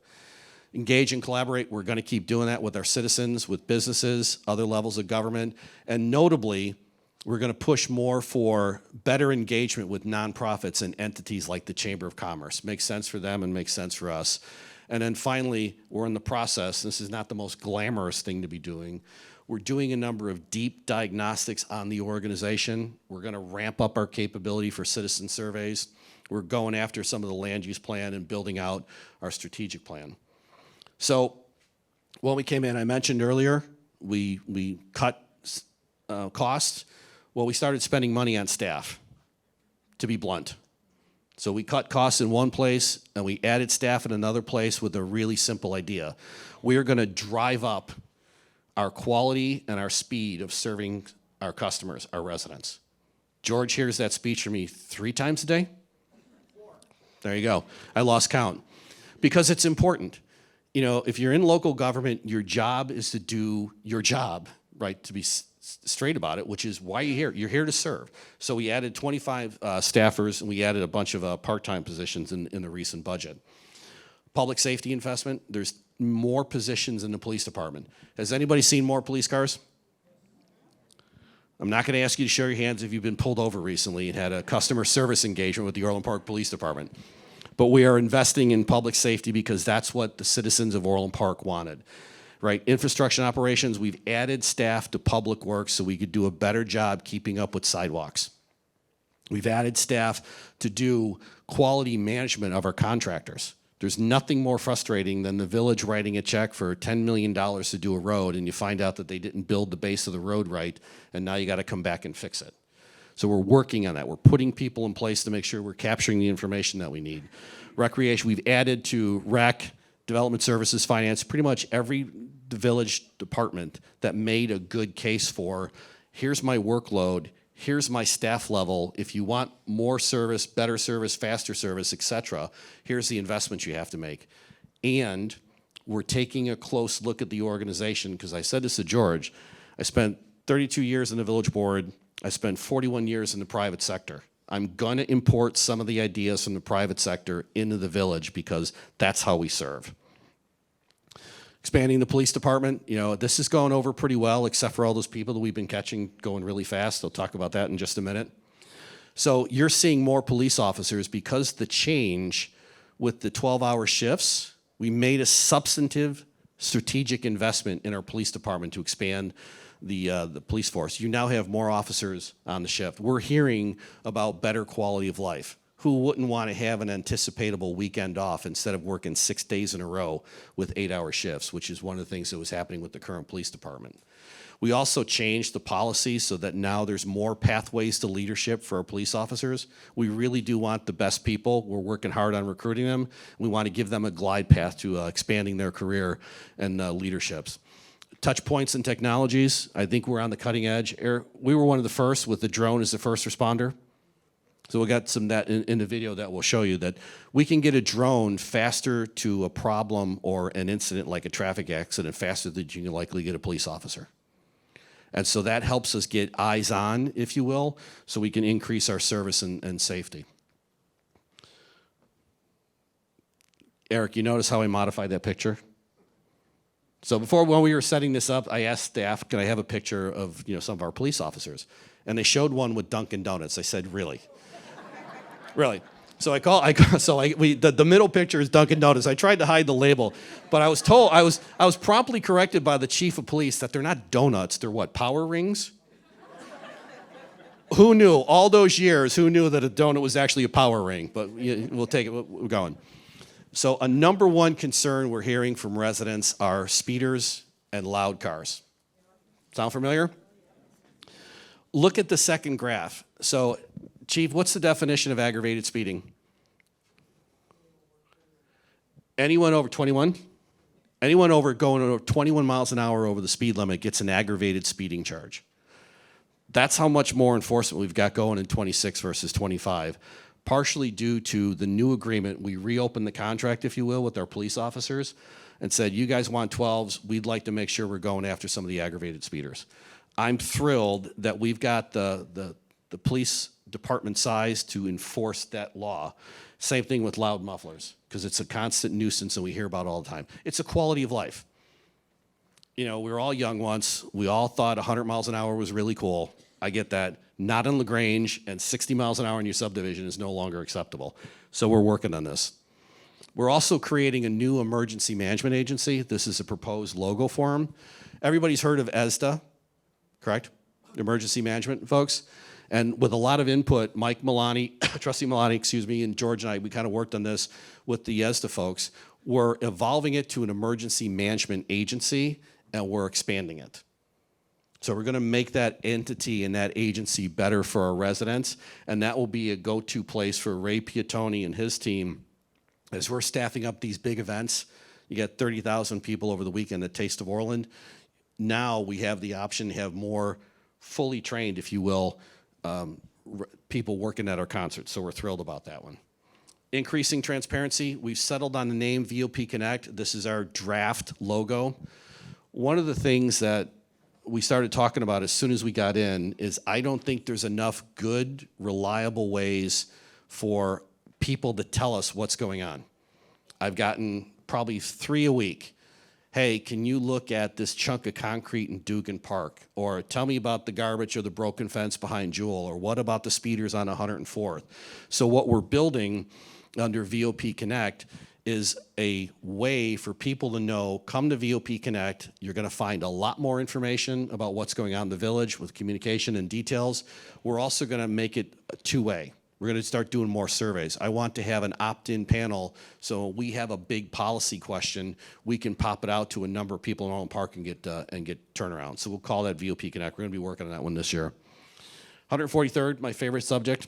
Engage and collaborate. We're gonna keep doing that with our citizens, with businesses, other levels of government, and notably, we're gonna push more for better engagement with nonprofits and entities like the Chamber of Commerce. Makes sense for them and makes sense for us. And then finally, we're in the process, this is not the most glamorous thing to be doing, we're doing a number of deep diagnostics on the organization. We're gonna ramp up our capability for citizen surveys. We're going after some of the land use plan and building out our strategic plan. So when we came in, I mentioned earlier, we cut costs. Well, we started spending money on staff, to be blunt. So we cut costs in one place and we added staff in another place with a really simple idea. We are gonna drive up our quality and our speed of serving our customers, our residents. George hears that speech from me 3 times a day? There you go. I lost count. Because it's important. You know, if you're in local government, your job is to do your job, right? To be straight about it, which is why you're here. You're here to serve. So we added 25 staffers and we added a bunch of part-time positions in the recent budget. Public safety investment, there's more positions in the police department. Has anybody seen more police cars? I'm not gonna ask you to show your hands if you've been pulled over recently and had a customer service engagement with the Orland Park Police Department. But we are investing in public safety because that's what the citizens of Orland Park wanted. Right, infrastructure and operations, we've added staff to public works so we could do a better job keeping up with sidewalks. We've added staff to do quality management of our contractors. There's nothing more frustrating than the village writing a check for $10 million to do a road and you find out that they didn't build the base of the road right and now you gotta come back and fix it. So we're working on that. We're putting people in place to make sure we're capturing the information that we need. Recreation, we've added to rec, development services, finance, pretty much every village department that made a good case for, here's my workload, here's my staff level, if you want more service, better service, faster service, etc., here's the investments you have to make. And we're taking a close look at the organization, because I said this to George, I spent 32 years in the village board, I spent 41 years in the private sector. I'm gonna import some of the ideas from the private sector into the village because that's how we serve. Expanding the police department, you know, this is going over pretty well, except for all those people that we've been catching going really fast. I'll talk about that in just a minute. So you're seeing more police officers because the change with the 12-hour shifts, we made a substantive strategic investment in our police department to expand the police force. You now have more officers on the shift. We're hearing about better quality of life. Who wouldn't want to have an anticipatable weekend off instead of working 6 days in a row with 8-hour shifts, which is one of the things that was happening with the current police department. We also changed the policy so that now there's more pathways to leadership for our police officers. We really do want the best people. We're working hard on recruiting them. We want to give them a glide path to expanding their career and leaderships. Touch points and technologies, I think we're on the cutting edge. We were one of the first with the drone as the first responder. So we'll get some of that in the video that will show you that we can get a drone faster to a problem or an incident like a traffic accident faster than you can likely get a police officer. And so that helps us get eyes on, if you will, so we can increase our service and safety. Eric, you notice how I modified that picture? So before, when we were setting this up, I asked staff, can I have a picture of some of our police officers? And they showed one with Dunkin' Donuts. I said, really? Really? So the middle picture is Dunkin' Donuts. I tried to hide the label, but I was told, I was promptly corrected by the chief of police that they're not donuts, they're what, power rings? Who knew, all those years, who knew that a donut was actually a power ring? But we'll take it, we're going. So a number one concern we're hearing from residents are speeders and loud cars. Sound familiar? Look at the second graph. So, Chief, what's the definition of aggravated speeding? Anyone over 21? Anyone going over 21 miles an hour over the speed limit gets an aggravated speeding charge. That's how much more enforcement we've got going in 26 versus 25. Partially due to the new agreement, we reopened the contract, if you will, with our police officers and said, you guys want 12s, we'd like to make sure we're going after some of the aggravated speeders. I'm thrilled that we've got the police department size to enforce that law. Same thing with loud mufflers, because it's a constant nuisance and we hear about it all the time. It's a quality of life. We were all young once. We all thought 100 miles an hour was really cool. I get that. Not in LaGrange, and 60 miles an hour in your subdivision is no longer acceptable. So we're working on this. We're also creating a new emergency management agency. This is a proposed logo for them. Everybody's heard of ESDA, correct? Emergency management, folks. And with a lot of input, Mike Milani, Trustee Milani, and George and I, we kind of worked on this with the ESDA folks. We're evolving it to an emergency management agency, and we're expanding it. So we're going to make that entity and that agency better for our residents, and that will be a go-to place for Ray Piattoni and his team as we're staffing up these big events. You get 30,000 people over the weekend at Taste of Orland. Now we have the option to have more fully trained, if you will, people working at our concerts, so we're thrilled about that one. Increasing transparency, we've settled on the name VOP Connect. This is our draft logo. One of the things that we started talking about as soon as we got in is I don't think there's enough good, reliable ways for people to tell us what's going on. I've gotten probably 3 a week. Hey, can you look at this chunk of concrete in Dugan Park? Or tell me about the garbage or the broken fence behind Jewel, or what about the speeders on 104th? So what we're building under VOP Connect is a way for people to know, come to VOP Connect, you're gonna find a lot more information about what's going on in the village with communication and details. We're also gonna make it two-way. We're gonna start doing more surveys. I want to have an opt-in panel, so we have a big policy question, we can pop it out to a number of people in Orland Park and get turnaround. So we'll call that VOP Connect. We're gonna be working on that one this year. 143rd, my favorite subject,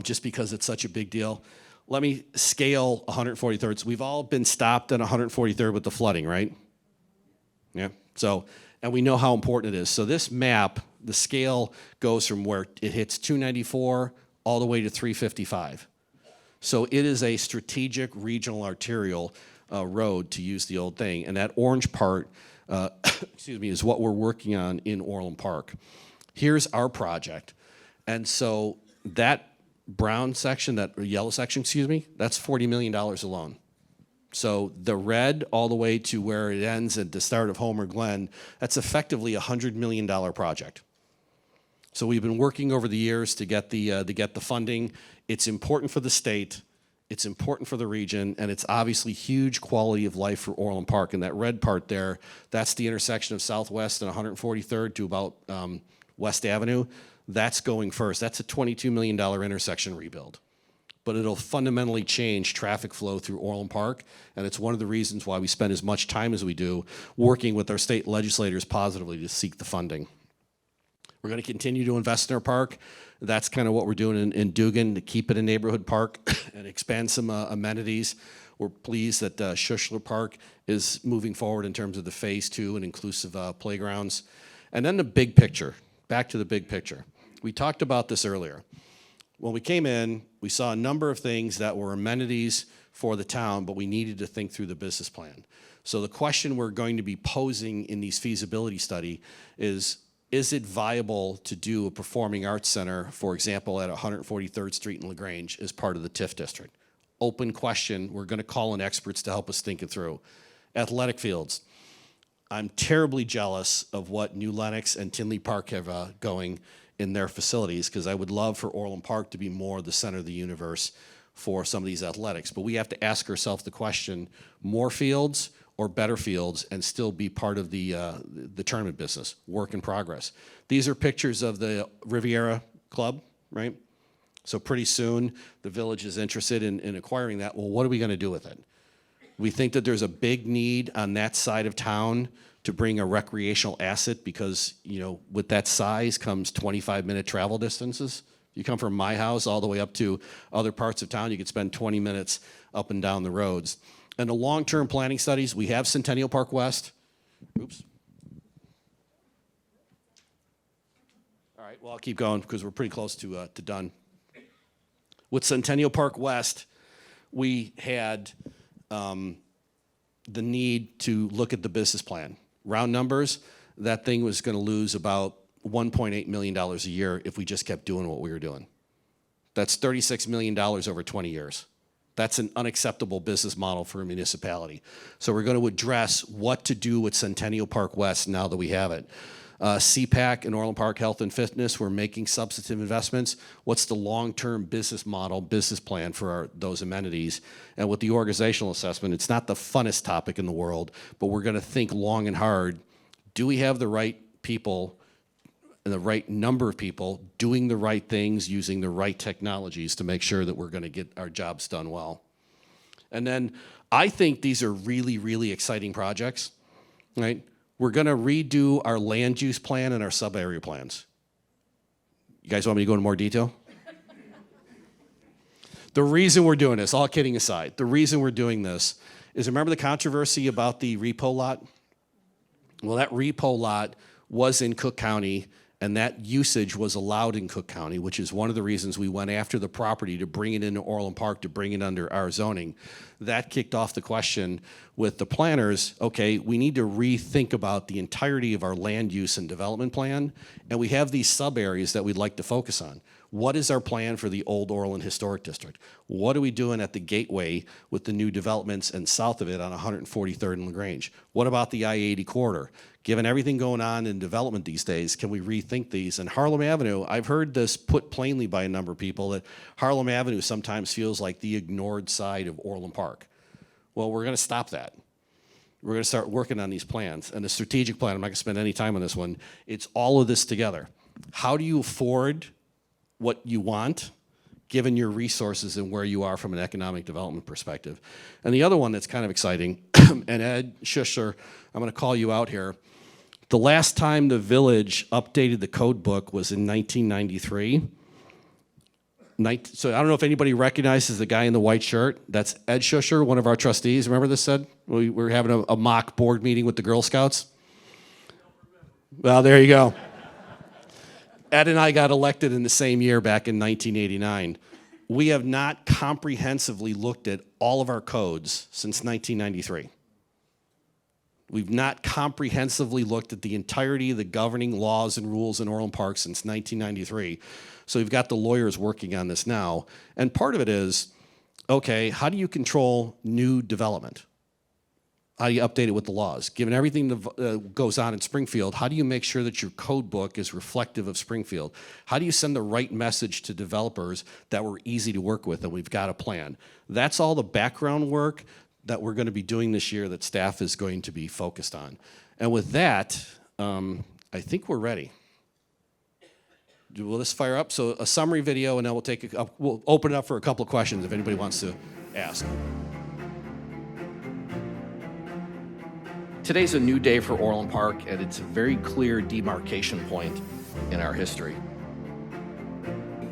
just because it's such a big deal. Let me scale 143rd. So we've all been stopped at 143rd with the flooding, right? Yeah. So, and we know how important it is. So this map, the scale goes from where it hits 294 all the way to 355. So it is a strategic regional arterial road, to use the old thing. And that orange part, is what we're working on in Orland Park. Here's our project. And so that brown section, that yellow section, that's $40 million alone. So the red all the way to where it ends at the start of Homer Glen, that's effectively a $100 million project. So we've been working over the years to get the funding. It's important for the state, it's important for the region, and it's obviously huge quality of life for Orland Park. And that red part there, that's the intersection of Southwest and 143rd to about West Avenue. That's going first. That's a $22 million intersection rebuild. But it'll fundamentally change traffic flow through Orland Park, and it's one of the reasons why we spend as much time as we do working with our state legislators positively to seek the funding. We're going to continue to invest in our park. That's kind of what we're doing in Dugan, to keep it a neighborhood park and expand some amenities. We're pleased that Schuschler Park is moving forward in terms of the phase 2 and inclusive playgrounds. And then the big picture, back to the big picture. We talked about this earlier. When we came in, we saw a number of things that were amenities for the town, but we needed to think through the business plan. So the question we're going to be posing in these feasibility study is it viable to do a performing arts center, for example, at 143rd Street in LaGrange as part of the TIF district? Open question. We're going to call in experts to help us think it through. Athletic fields. I'm terribly jealous of what New Lenox and Tinley Park have going in their facilities, because I would love for Orland Park to be more the center of the universe for some of these athletics. But we have to ask ourselves the question, more fields or better fields, and still be part of the tournament business, work in progress. These are pictures of the Riviera Club, right? So pretty soon, the village is interested in acquiring that. Well, what are we gonna do with it? We think that there's a big need on that side of town to bring a recreational asset, because, you know, with that size comes 25-minute travel distances. You come from my house all the way up to other parts of town, you could spend 20 minutes up and down the roads. And the long-term planning studies, we have Centennial Park West. Oops. All right, well, I'll keep going because we're pretty close to done. With Centennial Park West, we had the need to look at the business plan. Round numbers, that thing was going to lose about $1.8 million a year if we just kept doing what we were doing. That's $36 million over 20 years. That's an unacceptable business model for a municipality. So we're going to address what to do with Centennial Park West now that we have it. CPAC and Orland Park Health and Fitness, we're making substantive investments. What's the long-term business model, business plan for those amenities? And with the organizational assessment, it's not the funnest topic in the world, but we're going to think long and hard. Do we have the right people and the right number of people doing the right things, using the right technologies to make sure that we're going to get our jobs done well? And then I think these are really, really exciting projects, right? We're going to redo our land use plan and our sub-area plans. You guys want me to go into more detail? The reason we're doing this, all kidding aside, the reason we're doing this is, remember the controversy about the repo lot? Well, that repo lot was in Cook County, and that usage was allowed in Cook County, which is one of the reasons we went after the property to bring it into Orland Park, to bring it under our zoning. That kicked off the question with the planners, okay, we need to rethink about the entirety of our land use and development plan, and we have these sub-areas that we'd like to focus on. What is our plan for the old Orland Historic District? What are we doing at the gateway with the new developments and south of it on 143rd and LaGrange? What about the I-80 corridor? Given everything going on in development these days, can we rethink these? And Harlem Avenue, I've heard this put plainly by a number of people, that Harlem Avenue sometimes feels like the ignored side of Orland Park. Well, we're going to stop that. We're going to start working on these plans. And the strategic plan, I'm not going to spend any time on this one, it's all of this together. How do you afford what you want, given your resources and where you are from an economic development perspective? And the other one that's kind of exciting, and Ed Schuster, I'm going to call you out here. The last time the village updated the code book was in 1993. So I don't know if anybody recognizes the guy in the white shirt. That's Ed Schuster, one of our trustees. Remember this, Ed? We were having a mock board meeting with the Girl Scouts. Well, there you go. Ed and I got elected in the same year back in 1989. We have not comprehensively looked at all of our codes since 1993. We've not comprehensively looked at the entirety of the governing laws and rules in Orland Park since 1993. So we've got the lawyers working on this now. And part of it is, okay, how do you control new development? How do you update it with the laws? Given everything that goes on in Springfield, how do you make sure that your code book is reflective of Springfield? How do you send the right message to developers that we're easy to work with and we've got a plan? That's all the background work that we're going to be doing this year that staff is going to be focused on. And with that, I think we're ready. Will this fire up? So a summary video, and then we'll open it up for a couple of questions if anybody wants to ask. Today's a new day for Orland Park, and it's a very clear demarcation point in our history.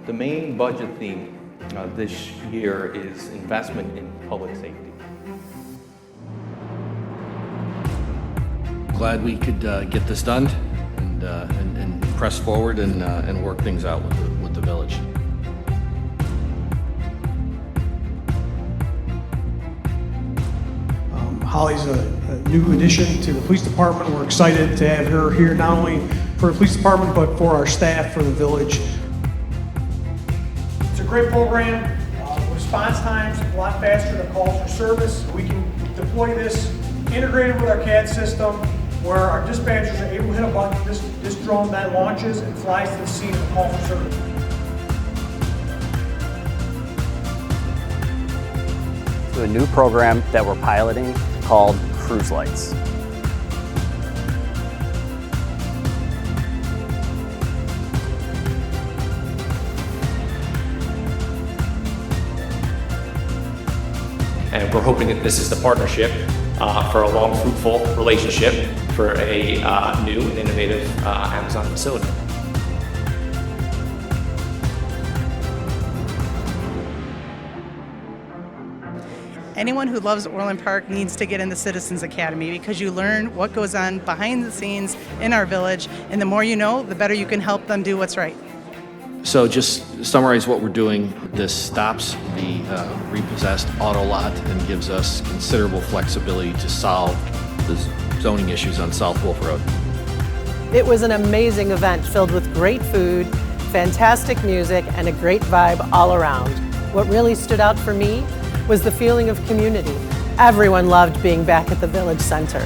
The main budget theme this year is investment in public safety. Glad we could get this done and press forward and work things out with the village. Holly's a new addition to the police department. We're excited to have her here, not only for the police department, but for our staff, for the village. It's a great program. Response times a lot faster than calls for service. We can deploy this integrated with our CAD system, where our dispatchers are able to hit a button. This drone then launches and flies to the scene of a call for service. To a new program that we're piloting called Cruise Lights. And we're hoping that this is the partnership for a long, fruitful relationship for a new and innovative Amazon facility. Anyone who loves Orland Park needs to get in the Citizens Academy, because you learn what goes on behind the scenes in our village, and the more you know, the better you can help them do what's right. So just to summarize what we're doing, this stops the repossessed auto lot and gives us considerable flexibility to solve the zoning issues on South Wolf Road. It was an amazing event filled with great food, fantastic music, and a great vibe all around. What really stood out for me was the feeling of community. Everyone loved being back at the Village Center.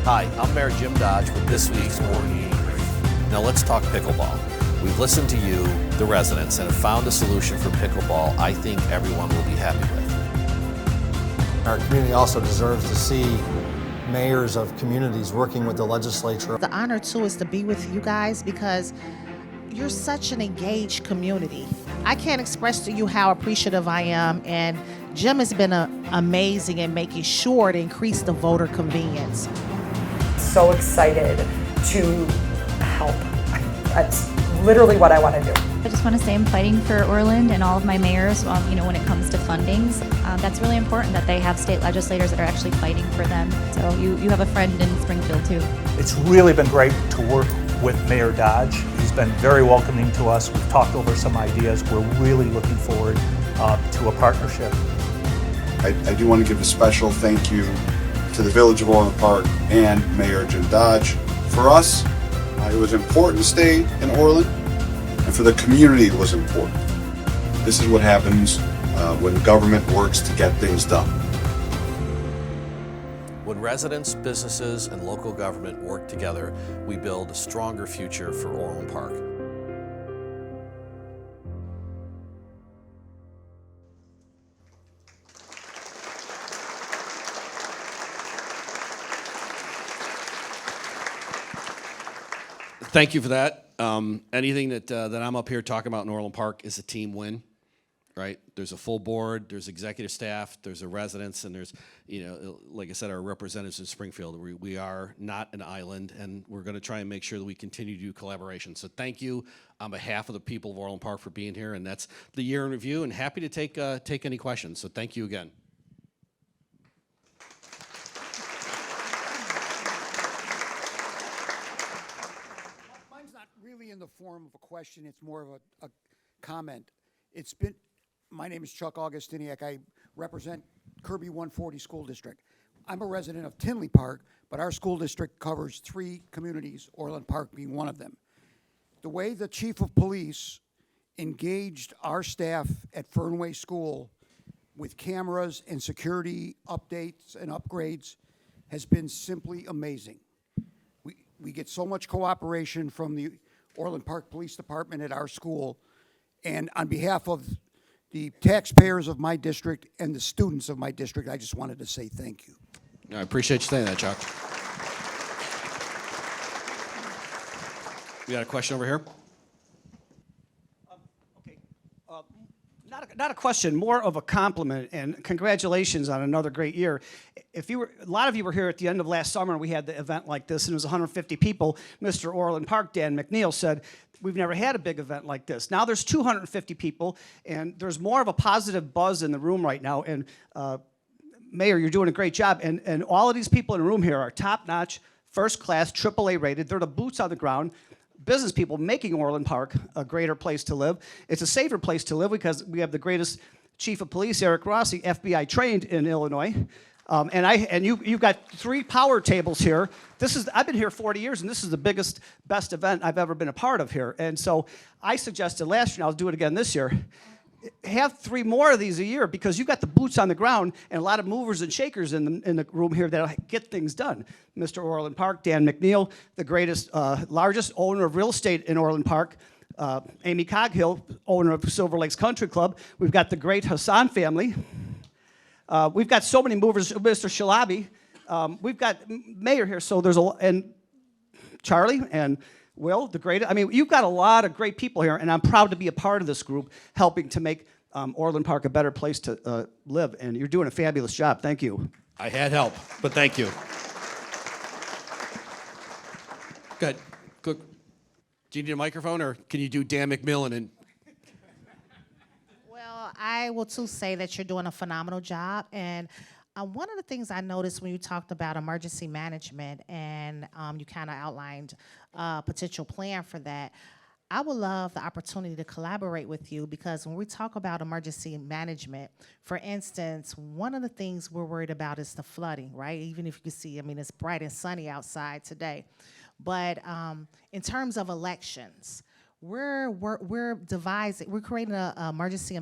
Hi, I'm Mayor Jim Dodge with this week's Board Meeting Brief. Now let's talk pickleball. We've listened to you, the residents, and have found a solution for pickleball I think everyone will be happy with. Our community also deserves to see mayors of communities working with the legislature. The honor too is to be with you guys, because you're such an engaged community. I can't express to you how appreciative I am, and Jim has been amazing in making sure to increase the voter convenience. So excited to help. That's literally what I want to do. I just want to say I'm fighting for Orland and all of my mayors, when it comes to fundings. That's really important that they have state legislators that are actually fighting for them. So you have a friend in Springfield too. It's really been great to work with Mayor Dodge. He's been very welcoming to us. We've talked over some ideas. We're really looking forward to a partnership. I do want to give a special thank you to the Village of Orland Park and Mayor Jim Dodge. For us, it was important to stay in Orland, and for the community it was important. This is what happens when government works to get things done. When residents, businesses, and local government work together, we build a stronger future for Orland Park. Thank you for that. Anything that I'm up here talking about in Orland Park is a team win, right? There's a full board, there's executive staff, there's the residents, and there's, like I said, our representatives in Springfield. We are not an island, and we're going to try and make sure that we continue to do collaboration. So thank you on behalf of the people of Orland Park for being here, and that's the year in review, and happy to take any questions. So thank you again. In the form of a question, it's more of a comment. My name is Chuck Augustiniak. I represent Kirby 140 School District. I'm a resident of Tinley Park, but our school district covers 3 communities, Orland Park being one of them. The way the chief of police engaged our staff at Fernway School with cameras and security updates and upgrades has been simply amazing. We get so much cooperation from the Orland Park Police Department at our school, and on behalf of the taxpayers of my district and the students of my district, I just wanted to say thank you. I appreciate you saying that, Chuck. We got a question over here? Not a question, more of a compliment, and congratulations on another great year. A lot of you were here at the end of last summer, and we had the event like this, and it was 150 people. Mr. Orland Park, Dan McNeil, said, we've never had a big event like this. Now there's 250 people, and there's more of a positive buzz in the room right now, and Mayor, you're doing a great job, and all of these people in the room here are top-notch, first-class, AAA rated. They're the boots on the ground. Business people making Orland Park a greater place to live. It's a safer place to live because we have the greatest chief of police, Eric Rossi, FBI trained in Illinois. And you've got 3 power tables here. I've been here 40 years, and this is the biggest, best event I've ever been a part of here. And so I suggested last year, and I'll do it again this year, have 3 more of these a year, because you've got the boots on the ground and a lot of movers and shakers in the room here that'll get things done. Mr. Orland Park, Dan McNeil, the greatest, largest owner of real estate in Orland Park. Amy Coghill, owner of Silver Lakes Country Club. We've got the great Hassan family. We've got so many movers, Mr. Shalabi. We've got Mayor here, so there's and Charlie and Will, the great. I mean, you've got a lot of great people here, and I'm proud to be a part of this group, helping to make Orland Park a better place to live. And you're doing a fabulous job. Thank you. I had help, but thank you. Good. Good. Do you need a microphone, or can you do Dan McMillan and? Well, I will too say that you're doing a phenomenal job. And one of the things I noticed when you talked about emergency management and you kind of outlined a potential plan for that, I would love the opportunity to collaborate with you, because when we talk about emergency management, for instance, one of the things we're worried about is the flooding, right? Even if you can see, I mean, it's bright and sunny outside today. But in terms of elections, we're creating an emergency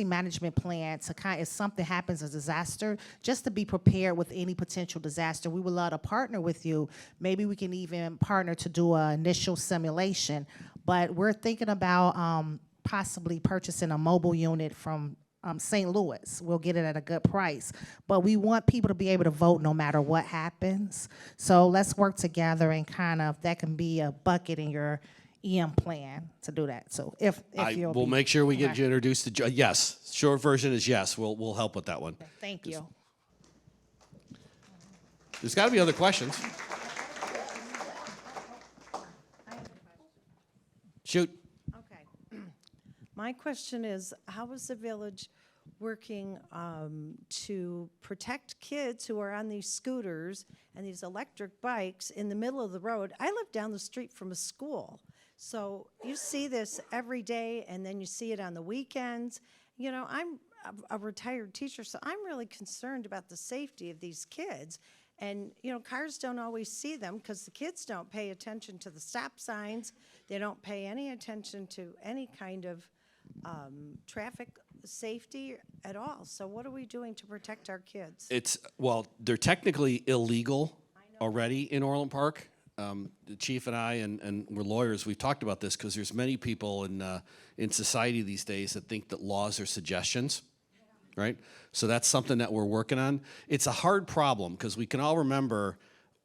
management plan to if something happens, a disaster, just to be prepared with any potential disaster. We would love to partner with you. Maybe we can even partner to do an initial simulation. But we're thinking about possibly purchasing a mobile unit from St. Louis. We'll get it at a good price. But we want people to be able to vote no matter what happens. So let's work together and that can be a bucket in your EM plan to do that. So if we'll make sure we get you introduced to. Yes, short version is yes. We'll help with that one. Thank you. There's got to be other questions. Shoot. My question is, how is the village working to protect kids who are on these scooters and these electric bikes in the middle of the road? I live down the street from a school, so you see this every day, and then you see it on the weekends. You know, I'm a retired teacher, so I'm really concerned about the safety of these kids. And, you know, cars don't always see them because the kids don't pay attention to the stop signs. They don't pay any attention to any kind of traffic safety at all. So what are we doing to protect our kids? They're technically illegal already in Orland Park. The chief and I, and we're lawyers, we've talked about this because there's many people in society these days that think that laws are suggestions, right? So that's something that we're working on. It's a hard problem because we can all remember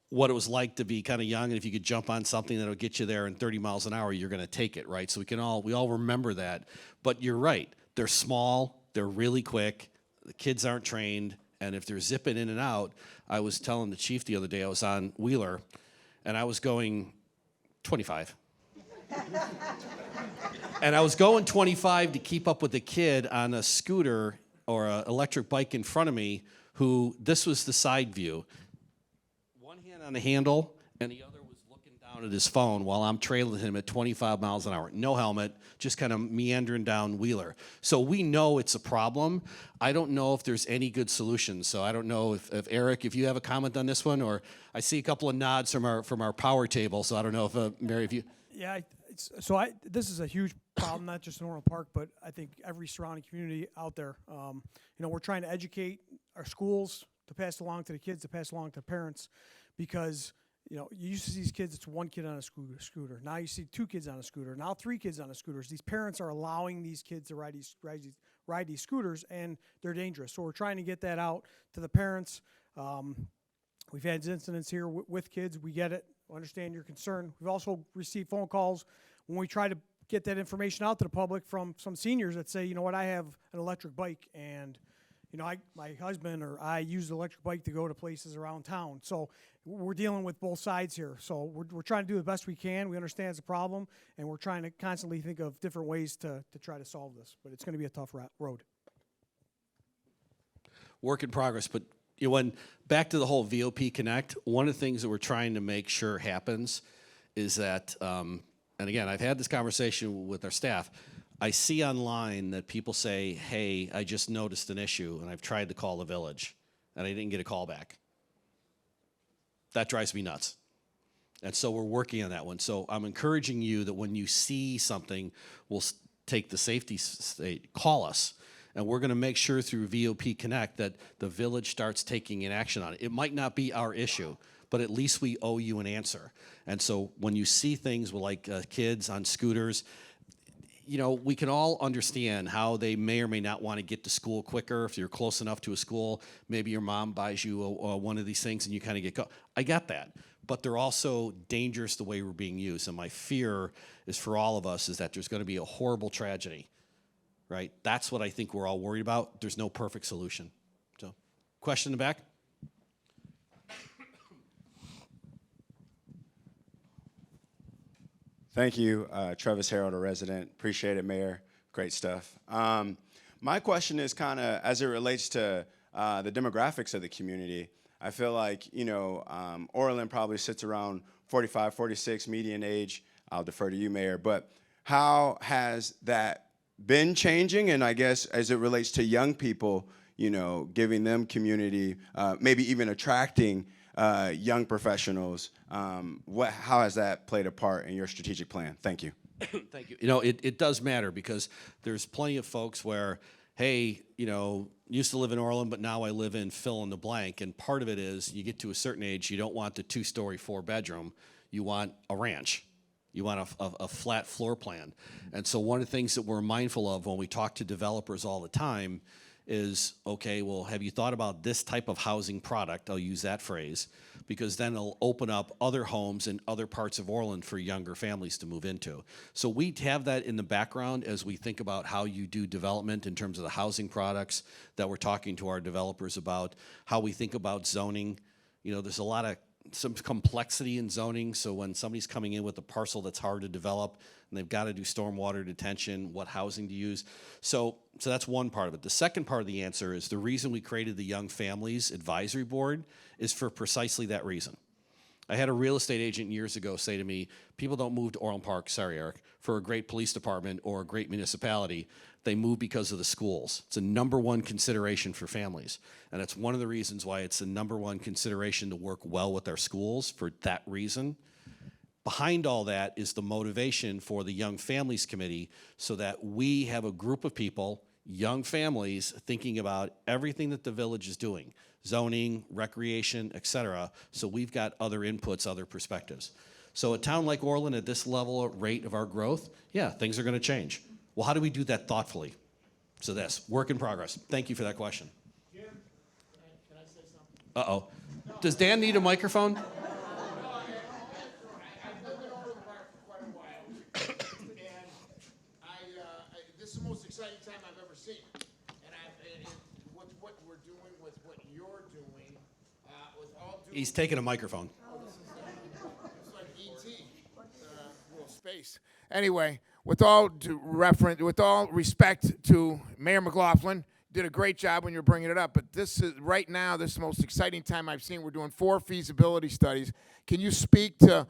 what it was like to be kind of young, and if you could jump on something that'll get you there in 30 miles an hour, you're going to take it, right? So we all remember that. But you're right. They're small. They're really quick. The kids aren't trained. And if they're zipping in and out, I was telling the chief the other day, I was on Wheeler, and I was going 25. And I was going 25 to keep up with the kid on a scooter or an electric bike in front of me this was the side view. On the handle, and the other was looking down at his phone while I'm trailing him at 25 miles an hour. No helmet, just kind of meandering down Wheeler. So we know it's a problem. I don't know if there's any good solutions. So I don't know if Eric, if you have a comment on this one, or I see a couple of nods from our power table. So I don't know if Mary, if you. Yeah, this is a huge problem, not just in Orland Park, but I think every surrounding community out there. You know, we're trying to educate our schools to pass along to the kids, to pass along to parents. Because, you know, you used to see these kids, it's one kid on a scooter. Now you see 2 kids on a scooter. Now 3 kids on a scooter. These parents are allowing these kids to ride these scooters, and they're dangerous. So we're trying to get that out to the parents. We've had incidents here with kids. We get it. We understand your concern. We've also received phone calls when we try to get that information out to the public from some seniors that say, you know what, I have an electric bike, and you know, my husband or I use the electric bike to go to places around town. So we're dealing with both sides here. So we're trying to do the best we can. We understand it's a problem, and we're trying to constantly think of different ways to try to solve this. But it's going to be a tough road. Work in progress. But you know, back to the whole VOP Connect, one of the things that we're trying to make sure happens is that, and again, I've had this conversation with our staff, I see online that people say, hey, I just noticed an issue, and I've tried to call the village. and I didn't get a call back. That drives me nuts. And so we're working on that one. So I'm encouraging you that when you see something, we'll take the safety state, call us, and we're going to make sure through VOP Connect that the village starts taking an action on it. It might not be our issue, but at least we owe you an answer. And so when you see things with like kids on scooters, you know, we can all understand how they may or may not want to get to school quicker. If you're close enough to a school, maybe your mom buys you one of these things and you kind of get caught. I get that. But they're also dangerous the way we're being used. And my fear is for all of us is that there's going to be a horrible tragedy, right? That's what I think we're all worried about. There's no perfect solution. So, question in the back? Thank you, Travis Harold, a resident. Appreciate it, Mayor. Great stuff. My question is kind of as it relates to the demographics of the community. I feel like, you know, Orland probably sits around 45, 46 median age. I'll defer to you, Mayor. But how has that been changing? And I guess as it relates to young people, you know, giving them community, maybe even attracting young professionals, how has that played a part in your strategic plan? Thank you. Thank you. You know, it does matter because there's plenty of folks where, hey, you know, used to live in Orland, but now I live in fill in the blank. And part of it is you get to a certain age, you don't want the 2-story, 4-bedroom. You want a ranch. You want a flat floor plan. And so one of the things that we're mindful of when we talk to developers all the time is, okay, well, have you thought about this type of housing product? I'll use that phrase, because then it'll open up other homes in other parts of Orland for younger families to move into. So we have that in the background as we think about how you do development in terms of the housing products that we're talking to our developers about, how we think about zoning. You know, there's some complexity in zoning, so when somebody's coming in with a parcel that's hard to develop and they've got to do stormwater detention, what housing to use. So that's one part of it. The second part of the answer is the reason we created the Young Families Advisory Board is for precisely that reason. I had a real estate agent years ago say to me, people don't move to Orland Park, sorry Eric, for a great police department or a great municipality. They move because of the schools. It's a #1 consideration for families. And it's one of the reasons why it's the #1 consideration to work well with our schools for that reason. Behind all that is the motivation for the Young Families Committee so that we have a group of people, young families, thinking about everything that the village is doing, zoning, recreation, et cetera. So we've got other inputs, other perspectives. So a town like Orland at this level of rate of our growth, yeah, things are going to change. Well, how do we do that thoughtfully? So that's work in progress. Thank you for that question. Jim, can I say something? Uh-oh. Does Dan need a microphone? I've lived in Orland Park for quite a while, and this is the most exciting time I've ever seen. And what we're doing with what you're doing, with all due... He's taking a microphone. It's like E.T. Little space. Anyway, with all respect to Mayor McLaughlin, did a great job when you're bringing it up. But this is right now, this is the most exciting time I've seen. We're doing 4 feasibility studies. Can you speak to,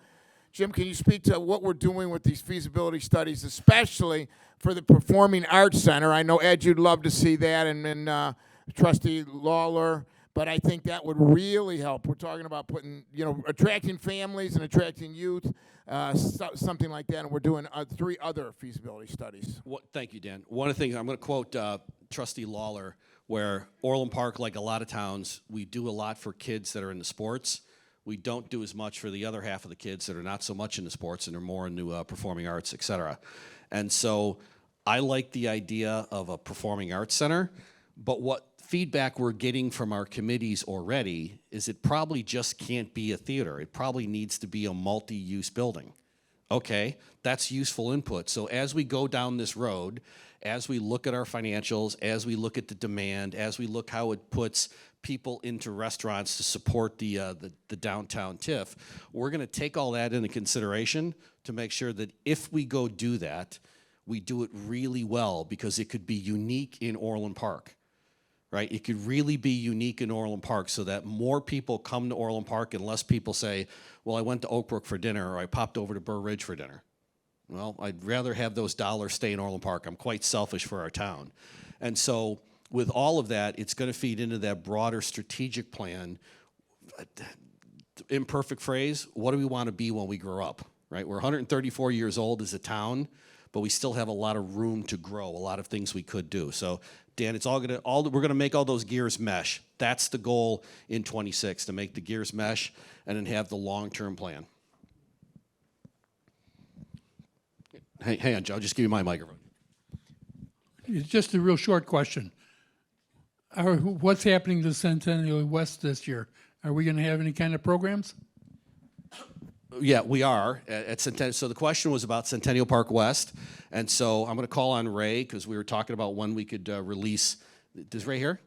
Jim? Can you speak to what we're doing with these feasibility studies, especially for the Performing Arts Center? I know Ed, you'd love to see that, and Trustee Lawler. But I think that would really help. We're talking about putting, you know, attracting families and attracting youth, something like that. And we're doing 3 other feasibility studies. Thank you, Dan. One of the things, I'm going to quote Trustee Lawler, where Orland Park, like a lot of towns, we do a lot for kids that are into sports. We don't do as much for the other half of the kids that are not so much into sports and are more into performing arts, et cetera. And so I like the idea of a performing arts center, but what feedback we're getting from our committees already is it probably just can't be a theater. It probably needs to be a multi-use building. Okay, that's useful input. So as we go down this road, as we look at our financials, as we look at the demand, as we look how it puts people into restaurants to support the downtown TIF, we're going to take all that into consideration to make sure that if we go do that, we do it really well because it could be unique in Orland Park. Right? It could really be unique in Orland Park so that more people come to Orland Park and less people say, well, I went to Oak Brook for dinner or I popped over to Burr Ridge for dinner. Well, I'd rather have those dollars stay in Orland Park. I'm quite selfish for our town. And so with all of that, it's going to feed into that broader strategic plan. Imperfect phrase, what do we want to be when we grow up, right? We're 134 years old as a town, but we still have a lot of room to grow, a lot of things we could do. So, Dan, it's we're going to make all those gears mesh. That's the goal in 26, to make the gears mesh and then have the long-term plan. Hey, hang on, Joe, just give me my microphone. It's just a real short question. What's happening to Centennial West this year? Are we going to have any kind of programs? Yeah, we are at Centennial. So the question was about Centennial Park West, and so I'm going to call on Ray because we were talking about when we could release. Is Ray here?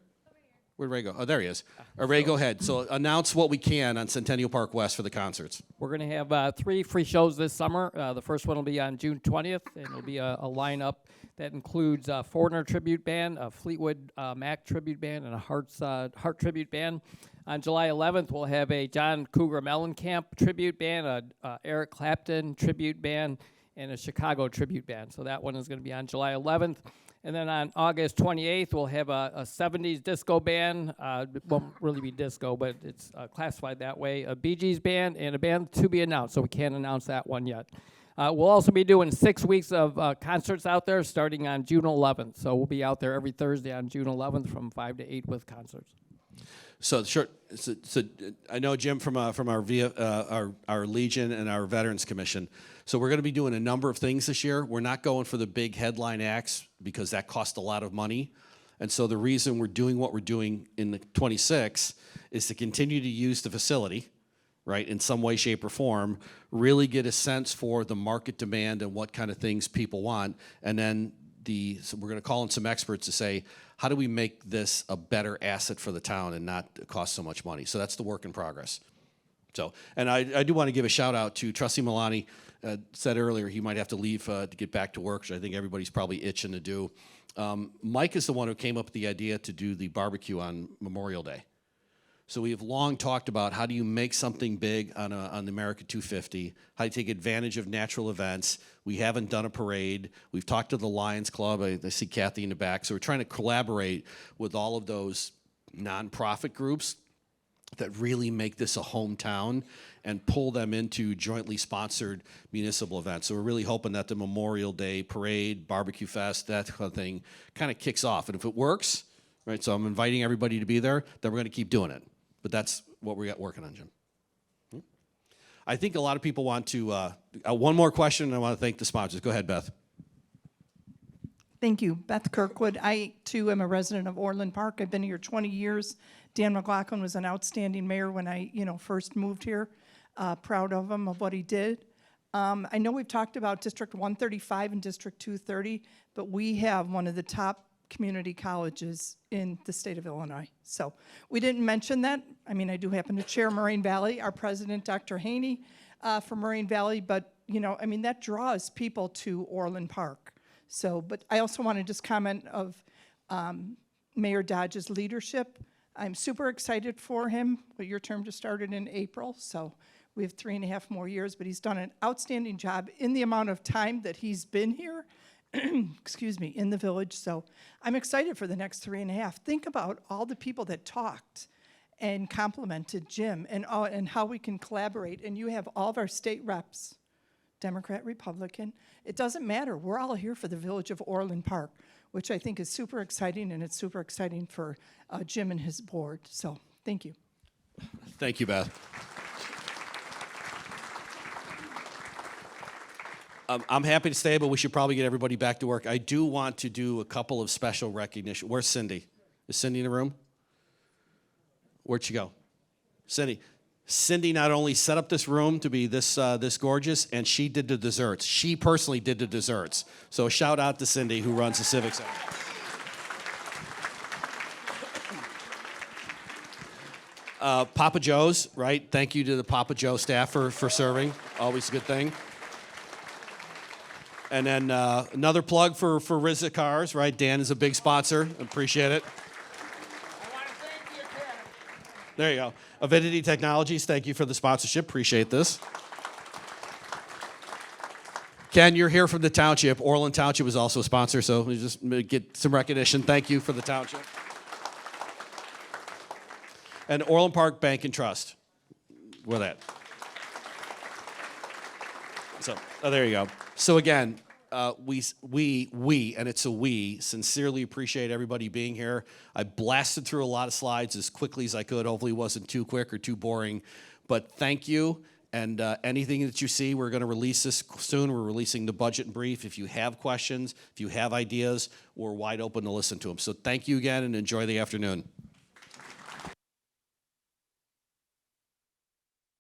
Where'd Ray go? Oh, there he is. Ray, go ahead. So announce what we can on Centennial Park West for the concerts. We're going to have 3 free shows this summer. The first one will be on June 20th, and it'll be a lineup that includes a Foreigner tribute band, a Fleetwood Mac tribute band, and a Heart tribute band. On July 11th, we'll have a John Cougar Mellencamp tribute band, a Eric Clapton tribute band, and a Chicago tribute band. So that one is going to be on July 11th. And then on August 28th, we'll have a 70s disco band. It won't really be disco, but it's classified that way. A Bee Gees band and a band to be announced, so we can't announce that one yet. We'll also be doing 6 weeks of concerts out there starting on June 11th. So we'll be out there every Thursday on June 11th from 5 to 8 with concerts. So sure. So I know Jim from our Legion and our Veterans Commission. So we're going to be doing a number of things this year. We're not going for the big headline acts because that costs a lot of money. And so the reason we're doing what we're doing in the 26 is to continue to use the facility, right, in some way, shape, or form, really get a sense for the market demand and what kind of things people want, and then so we're going to call in some experts to say, how do we make this a better asset for the town and not cost so much money? So that's the work in progress. So, and I do want to give a shout out to Trustee Milani. Said earlier he might have to leave to get back to work, which I think everybody's probably itching to do. Mike is the one who came up with the idea to do the barbecue on Memorial Day. So we have long talked about how do you make something big on the America 250, how do you take advantage of natural events. We haven't done a parade. We've talked to the Lions Club. I see Kathy in the back. So we're trying to collaborate with all of those nonprofit groups that really make this a hometown and pull them into jointly sponsored municipal events. So we're really hoping that the Memorial Day parade, barbecue fest, that kind of thing kind of kicks off. And if it works, right, so I'm inviting everybody to be there, then we're going to keep doing it. But that's what we got working on, Jim. I think a lot of people want to, one more question, and I want to thank the sponsors. Go ahead, Beth. Thank you. Beth Kirkwood. I, too, am a resident of Orland Park. I've been here 20 years. Dan McLaughlin was an outstanding mayor when I, first moved here. Proud of him, of what he did. I know we've talked about District 135 and District 230, but we have one of the top community colleges in the state of Illinois. So we didn't mention that. I mean, I do happen to chair Moraine Valley, our president, Dr. Haney, from Moraine Valley, but, that draws people to Orland Park. So, but I also want to just comment of Mayor Dodge's leadership. I'm super excited for him. But your term just started in April, so we have 3.5 more years, but he's done an outstanding job in the amount of time that he's been here, excuse me, in the village. So I'm excited for the next 3.5. Think about all the people that talked and complimented Jim and how we can collaborate. And you have all of our state reps, Democrat, Republican. It doesn't matter. We're all here for the village of Orland Park, which I think is super exciting, and it's super exciting for Jim and his board. So thank you. Thank you, Beth. I'm happy to stay, but we should probably get everybody back to work. I do want to do a couple of special recognition. Where's Cindy? Is Cindy in the room? Where'd she go? Cindy not only set up this room to be this gorgeous, and she did the desserts. She personally did the desserts. So a shout out to Cindy, who runs the Civic Center. Papa Joe's, right? Thank you to the Papa Joe staff for serving. Always a good thing. And then another plug for RZA Cars, right? Dan is a big sponsor. Appreciate it. There you go. Avidity Technologies, thank you for the sponsorship. Appreciate this. Ken, you're here from the township. Orland Township is also a sponsor, so we just get some recognition. Thank you for the township. And Orland Park Bank and Trust. With that. So, there you go. So again, we, and it's a we, sincerely appreciate everybody being here. I blasted through a lot of slides as quickly as I could. Hopefully it wasn't too quick or too boring. But thank you. And anything that you see, we're going to release this soon. We're releasing the budget and brief. If you have questions, if you have ideas, we're wide open to listen to them. So thank you again and enjoy the afternoon.